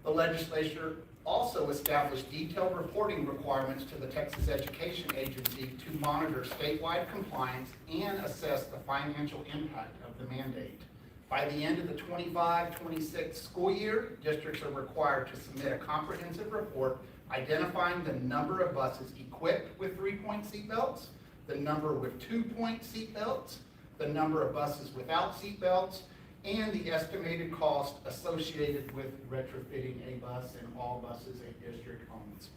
The legislature also established detailed reporting requirements to the Texas Education Agency to monitor statewide compliance and assess the financial impact of the mandate. By the end of the 25-26 school year, districts are required to submit a comprehensive report identifying the number of buses equipped with 3-point seat belts, the number with 2-point seat belts, the number of buses without seatbelts, and the estimated cost associated with retrofitting a bus, and all buses a district owns.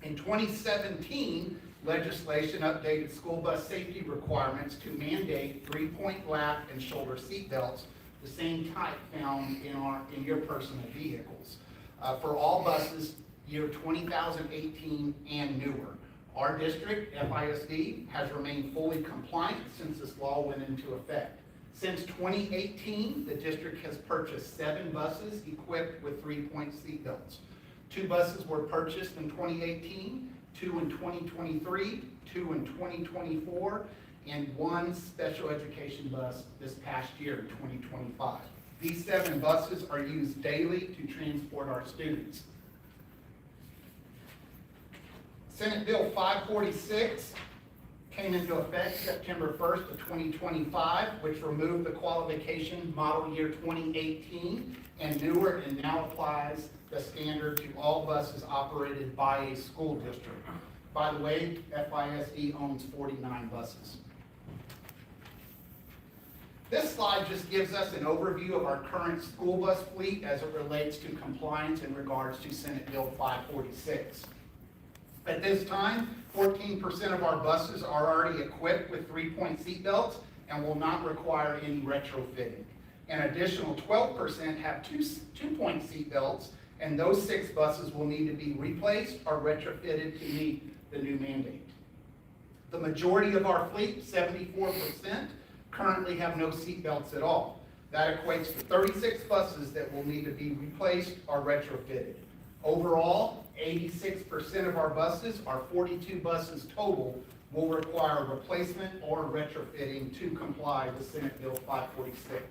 In 2017, legislation updated school bus safety requirements to mandate 3-point lap and shoulder seatbelts, the same type found in your personal vehicles, for all buses year 2018 and newer. Our district, FISD, has remained fully compliant since this law went into effect. Since 2018, the district has purchased 7 buses equipped with 3-point seatbelts. 2 buses were purchased in 2018, 2 in 2023, 2 in 2024, and 1 special education bus this past year, 2025. These 7 buses are used daily to transport our students. Senate Bill 546 came into effect September 1st of 2025, which removed the qualification model year 2018 and newer, and now applies the standard to all buses operated by a school district. By the way, FISD owns 49 buses. This slide just gives us an overview of our current school bus fleet as it relates to compliance in regards to Senate Bill 546. At this time, 14% of our buses are already equipped with 3-point seatbelts and will not require any retrofitting. An additional 12% have 2-point seatbelts, and those 6 buses will need to be replaced or retrofitted to meet the new mandate. The majority of our fleet, 74%, currently have no seatbelts at all. That equates to 36 buses that will need to be replaced or retrofitted. Overall, 86% of our buses, our 42 buses total, will require replacement or retrofitting to comply with Senate Bill 546.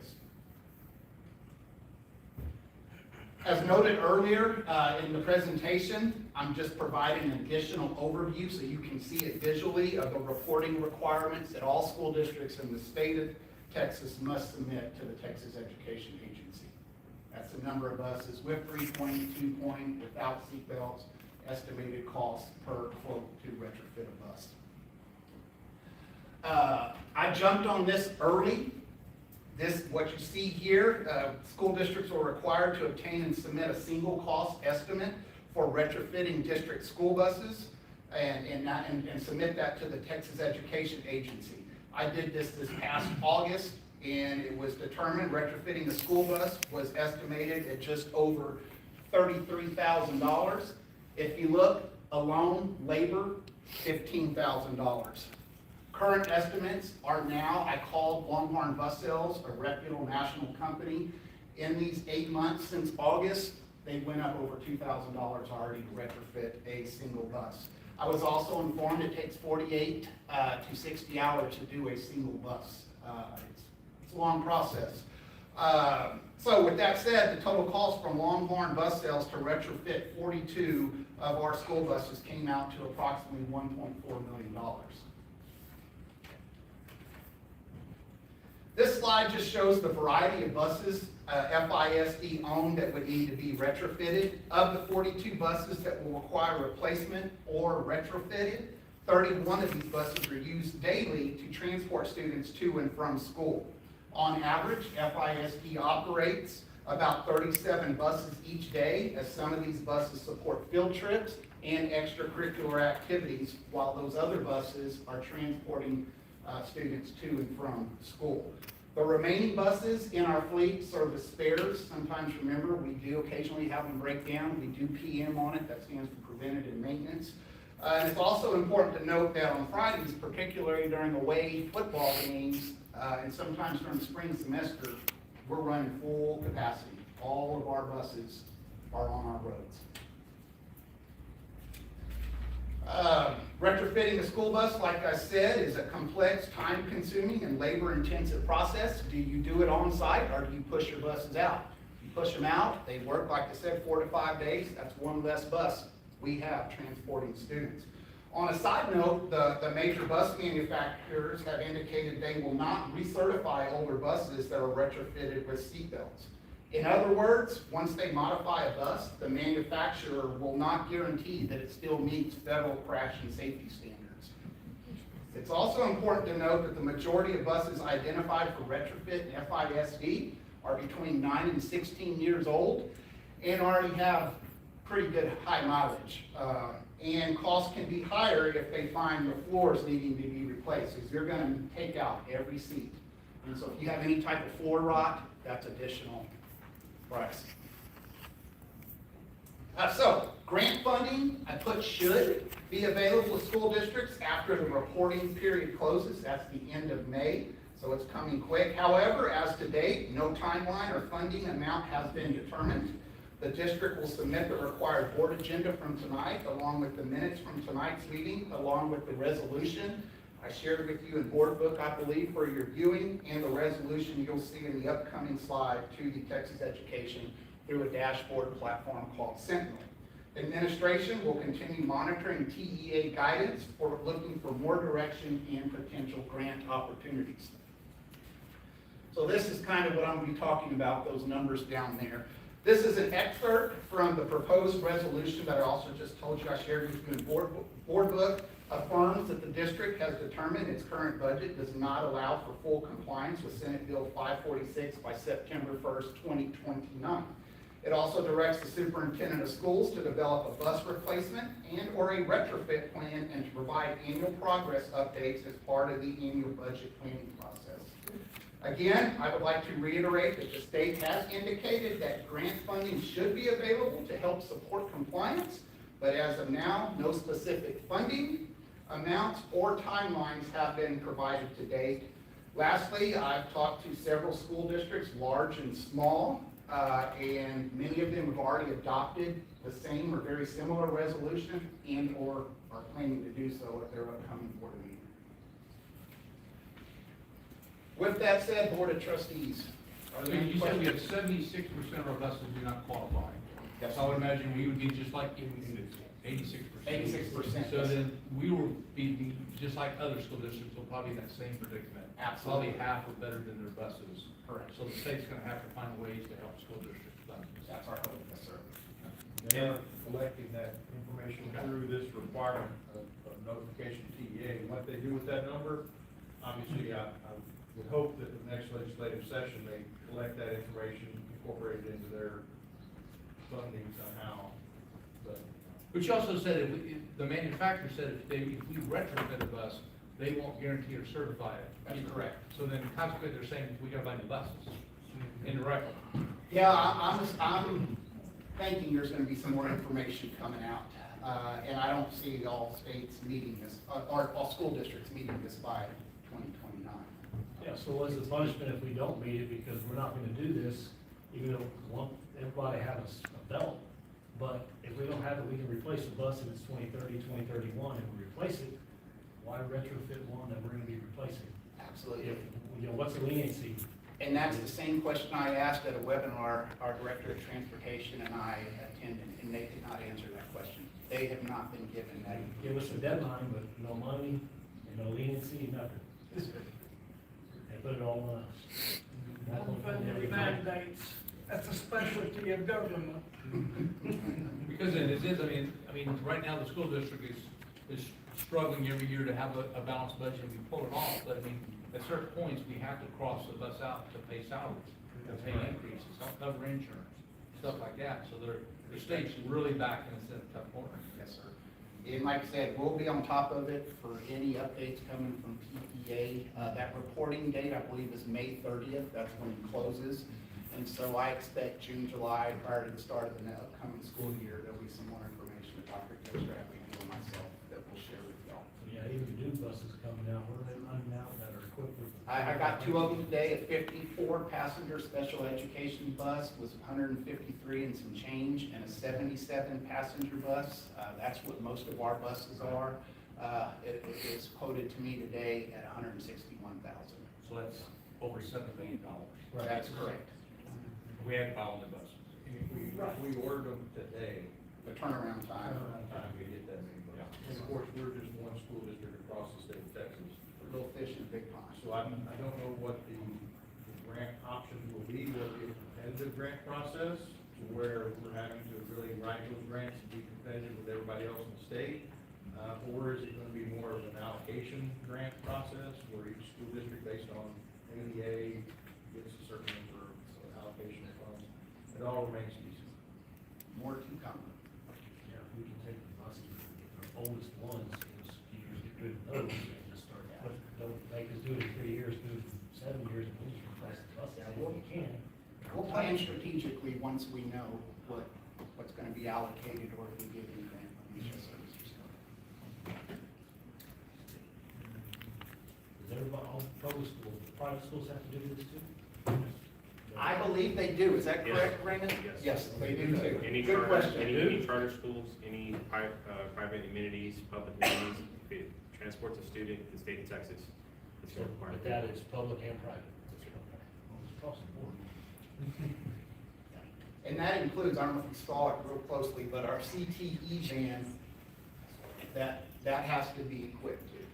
As noted earlier in the presentation, I'm just providing an additional overview so you can see it visually of the reporting requirements that all school districts in the state of Texas must submit to the Texas Education Agency. That's the number of buses with 3-point, 2-point, without seatbelts, estimated cost per quote to retrofit a bus. I jumped on this early. What you see here, school districts are required to obtain and submit a single cost estimate for retrofitting district school buses and submit that to the Texas Education Agency. I did this past August, and it was determined retrofitting the school bus was estimated at just over $33,000. If you look, alone, labor, $15,000. Current estimates are now, I called Longhorn Bus Sales, a reputable national company. In these 8 months since August, they went up over $2,000 already to retrofit a single bus. I was also informed it takes 48 to 60 hours to do a single bus. It's a long process. So with that said, the total cost from Longhorn Bus Sales to retrofit 42 of our school buses came out to approximately $1.4 million. This slide just shows the variety of buses FISD owned that would need to be retrofitted. Of the 42 buses that will require replacement or retrofitted, 31 of these buses are used daily to transport students to and from school. On average, FISD operates about 37 buses each day, as some of these buses support field trips and extracurricular activities, while those other buses are transporting students to and from school. The remaining buses in our fleet serve as spares. Sometimes, remember, we do occasionally have them break down. We do PM on it. That stands for preventative maintenance. And it's also important to note that on Fridays, particularly during away football games, and sometimes during the spring semester, we're running full capacity. All of our buses are on our roads. Retrofitting a school bus, like I said, is a complex, time-consuming, and labor-intensive process. Do you do it on site, or do you push your buses out? You push them out, they work, like I said, 4 to 5 days. That's one less bus we have transporting students. On a side note, the major bus manufacturers have indicated they will not recertify older buses that are retrofitted with seatbelts. In other words, once they modify a bus, the manufacturer will not guarantee that it still meets federal crash and safety standards. It's also important to note that the majority of buses identified for retrofit and FISD are between 9 and 16 years old and already have pretty good high mileage. And costs can be higher if they find the floors needing to be replaced, because they're gonna take out every seat. And so if you have any type of floor rot, that's additional price. So, grant funding, I put should be available to school districts after the reporting period closes. That's the end of May, so it's coming quick. However, as to date, no timeline or funding amount has been determined. The district will submit the required board agenda from tonight, along with the minutes from tonight's meeting, along with the resolution I shared with you in board book, I believe, for your viewing, and the resolution you'll see in the upcoming slide to the Texas Education through a dashboard platform called Sentinel. Administration will continue monitoring TEA guidance for looking for more direction and potential grant opportunities. So this is kind of what I'm going to be talking about, those numbers down there. This is an excerpt from the proposed resolution that I also just told you I shared with you in board book. Affirms that the district has determined its current budget does not allow for full compliance with Senate Bill 546 by September 1st, 2029. It also directs the superintendent of schools to develop a bus replacement and or a retrofit plan and to provide annual progress updates as part of the annual budget planning process. Again, I would like to reiterate that the state has indicated that grant funding should be available to help support compliance, but as of now, no specific funding, amounts, or timelines have been provided to date. Lastly, I've talked to several school districts, large and small, and many of them have already adopted the same or very similar resolution and or are planning to do so at their upcoming board meeting. With that said, Board of Trustees. Are there any You said we have questions? 76% of our buses do not qualify. Yes. So I would imagine we would be just like in 86%. 86%, So yes. then we will be just like other school districts, will probably be in that same predicament. Absolutely. Probably half or better than their buses. Correct. So the state's gonna have to find ways to help school districts fund this. That's our hope, yes, sir. They are collecting that information through this requirement of notification to TEA. And what they do with that number, obviously, I would hope that the next legislative session, they collect that information, incorporate it into their funding somehow. But you also said, if the manufacturer said if we retrofit a bus, they won't guarantee or certify it. That's correct. So then consequently, they're saying we gotta buy new buses indirectly. Yeah, I'm thinking there's gonna be some more information coming out. And I don't see all states meeting this, or all school districts meeting this by 2029. Yeah, so what's the punishment if we don't meet it, because we're not gonna do this, even though we want everybody to have a belt, but if we don't have it, we can replace the bus and it's 2030, 2031, and we replace it, why retrofit one that we're gonna be replacing? Absolutely. If, what's the leniency? And that's the same question I asked at a webinar our Director of Transportation and I attended, and they did not answer that question. They have not been given that. Give us a deadline, but no money, and no leniency, nothing. They put it all on us. Unfunded mandates, that's a specialty of government. Because it is, I mean, right now, the school district is struggling every year to have a balanced budget, and we pull it off, but I mean, at certain points, we have to cross the bus out to pay salaries, to pay increases, help cover insurance, stuff like that, so the state's really backing us in a tough corner. Yes, sir. And like I said, we'll be on top of it for any updates coming from TEA. That reporting date, I believe, is May 30th. That's when it closes. And so I expect June, July, prior to the start of the upcoming school year, there'll be some more information with Dr. Kostrak and myself that we'll share with y'all. Yeah, even new buses coming out, what are they running out that are equipped with? I got two of them today, a 54-passenger special education bus was 153 and some change, and a 77-passenger bus. That's what most of our buses are. It is quoted to me today at $161,000. So that's over $7 million. That's correct. We had to buy all the buses. If we ordered them today, The turnaround time. we get that many bucks. And of course, we're just one school district across the state of Texas. Little fish in a big pond. So I don't know what the grant options will be, will it be a competitive grant process to where we're having to really write those grants and be competitive with everybody else in the state? Or is it gonna be more of an allocation grant process where each school district based on ADA gets a certain number of allocation of funds? It all remains to be seen. More to come. Yeah, we can take the buses, our oldest ones, those years, get rid of those and just start out. Don't make us do it in 3 years, do it in 7 years, and we'll just replace the buses if we can. We'll plan strategically once we know what's gonna be allocated or if we give any grant money to services. Does everybody, all public schools, private schools have to do this too? I believe they do, is that correct, Raymond? Yes, they do too. Any Good charter, question. any charter schools, any private amenities, public amenities, if it transports a student in the state of Texas, it's So, required. but that is public and private. It's across the board. And that includes, I don't know if you saw it real closely, but our CTE van, that has to be equipped too.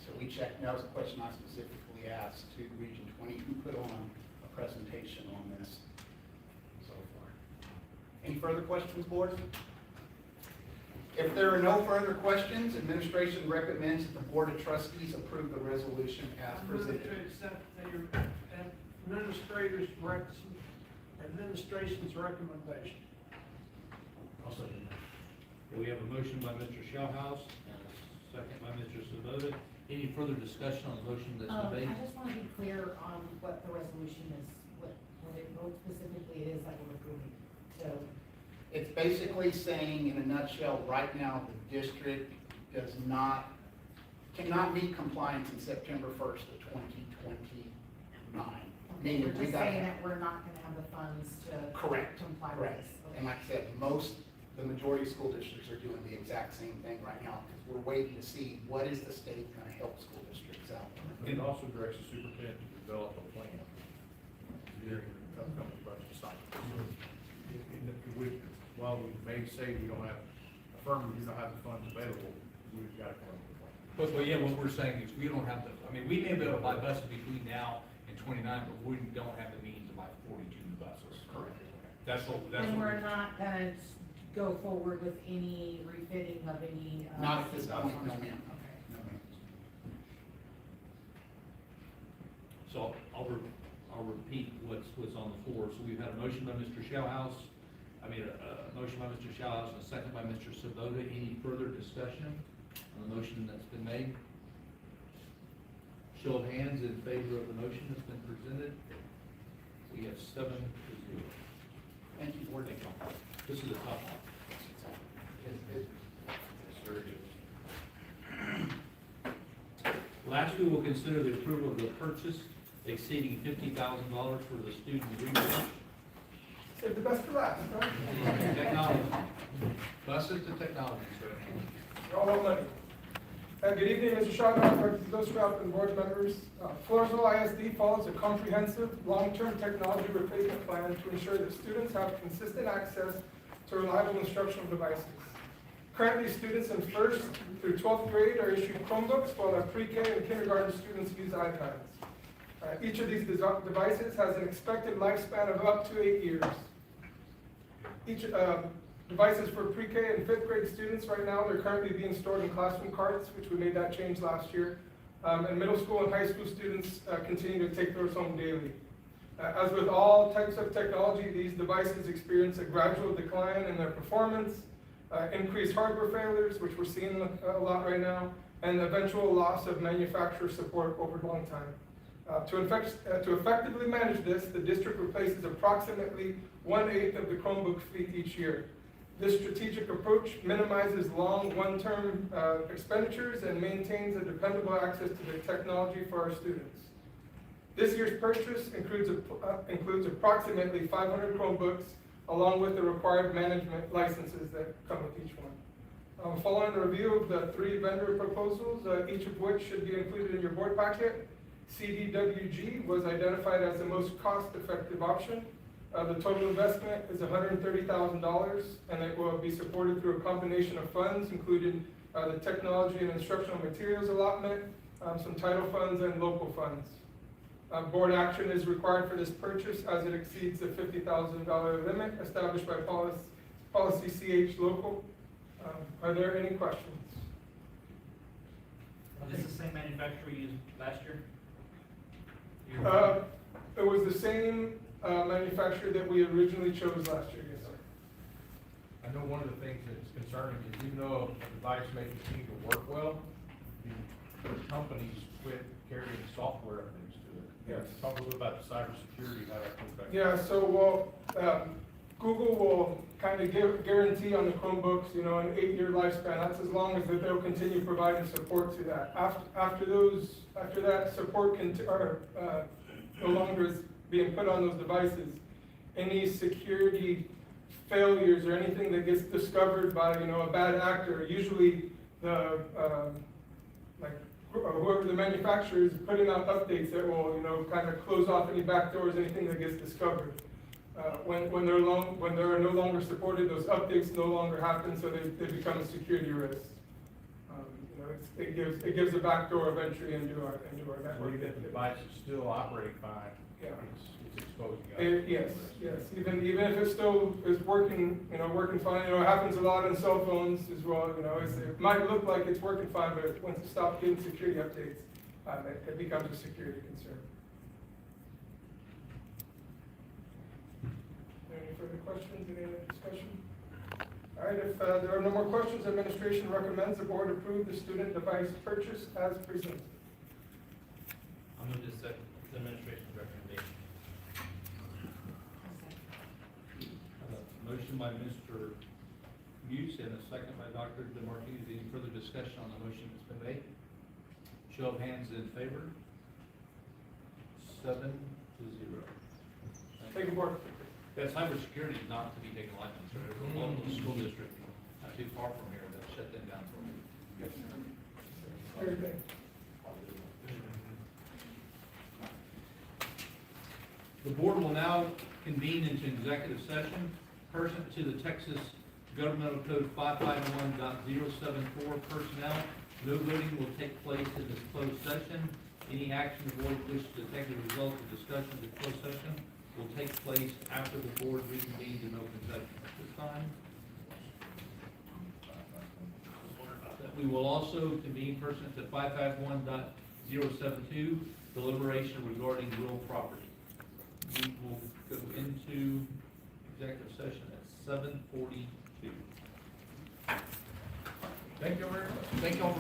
So we checked, that was a question I specifically asked to Region 20, who put on a presentation on this so far. Any further questions, board? If there are no further questions, administration recommends that the Board of Trustees approve the resolution as I move presented. to accept the administration's recommendation. Also, We have a motion by Mr. Shellhouse and a second by Mr. Sabota. Any further discussion on the motion that's been made? I just want to be clear on what the resolution is, what specifically it is that we're approving. So, It's basically saying, in a nutshell, right now, the district cannot meet compliance in September 1st of 2029. Meaning we're we just gotta saying have- that we're not going to have the funds to Correct, comply with correct. this. Okay. And like I said, the majority of school districts are doing the exact same thing right now, because we're waiting to see what is the state going to help school districts out. It also directs the superintendent to develop a plan during the upcoming budget cycle. While we may say we don't have, affirm we don't have the funds available, we've got to come up with a plan. Well, yeah, what we're saying is we don't have the, I mean, we may be able to buy buses between now and 29, but we don't have the means to buy 42 new buses. Correct. That's what, And we're not going to go forward with any refitting of any. Not at this point, no ma'am. Okay. No, ma'am. So I'll repeat what's on the floor. So we've had a motion by Mr. Shellhouse, a motion by Mr. Shellhouse and a second by Mr. Sabota. Any further discussion on the motion that's been made? Show of hands in favor of the motion that's been presented. We have 7-0. Thank you, board. This is a tough one. Last, we will consider the approval of the purchase exceeding $50,000 for the student research Save the best for last, right? technology. Buses to technology, sir. All about money. Good evening, Mr. Shawna, Dr. Dilstrap, and board members. Floresville ISD follows a comprehensive, long-term technology replacement plan to ensure that students have consistent access to reliable instructional devices. Currently, students in 1st through 12th grade are issued Chromebooks, while our pre-K and kindergarten students use iPads. Each of these devices has an expected lifespan of up to 8 years. Each devices for pre-K and 5th grade students right now, they're currently being stored in classroom carts, which we made that change last year. And middle school and high school students continue to take those home daily. As with all types of technology, these devices experience a gradual decline in their performance, increased hardware failures, which we're seeing a lot right now, and eventual loss of manufacturer support over a long time. To effectively manage this, the district replaces approximately 1/8 of the Chromebook fleet each year. This strategic approach minimizes long one-term expenditures and maintains a dependable access to the technology for our students. This year's purchase includes approximately 500 Chromebooks, along with the required management licenses that come with each one. Following a review of the 3 vendor proposals, each of which should be included in your board packet, CDWG was identified as the most cost-effective option. The total investment is $130,000, and it will be supported through a combination of funds, including the technology and instructional materials allotment, some title funds, and local funds. Board action is required for this purchase as it exceeds the $50,000 limit established by policy CH local. Are there any questions? Is this the same manufacturer we used last year? It was the same, manufacturer that we originally chose last year, yes, sir. I know one of the things that's concerning is even though a device may continue to work well, the companies quit carrying software updates to it. Yes. Talk a little about the cybersecurity, how that comes back. Yeah, so, well, Google will kind of guarantee on the Chromebooks, you know, an 8-year lifespan. That's as long as that they'll continue providing support to that. After that support no longer is being put on those devices, any security failures or anything that gets discovered by, you know, a bad actor, usually the, whoever the manufacturer is putting out updates that will, you know, kind of close off any backdoors, anything that gets discovered. When they're no longer supported, those updates no longer happen, so they become a security risk. You know, it gives a backdoor of entry into our Where network. you get the device is still operating fine, Yeah. it's exposing you. Yes, even if it still is working, you know, working fine, you know, it happens a lot on cell phones as well, you know, it might look like it's working fine, but once it stops getting security updates, it becomes a security concern. Any further questions, any other discussion? All right, if there are no more questions, administration recommends the board approve the student device purchase as presented. I'll move this second, the administration's recommendation. Motion by Mr. Muse and a second by Dr. DeMartini. Any further discussion on the motion that's been made? Show of hands in favor. 7-0. Thank you, board. That cybersecurity is not to be taken lightly, sir. There's a local school district not too far from here that shut them down for me. Everything. The board will now convene into executive session pursuant to the Texas Governmental Code 551.074 personnel. No voting will take place in this closed session. Any action the board wishes to take as a result of discussion of the closed session will take place after the board reconvenes in open session. At this time, we will also convene pursuant to 551.072 deliberation regarding real property. We will go into executive session at 7:42. Thank you very much. Thank you all for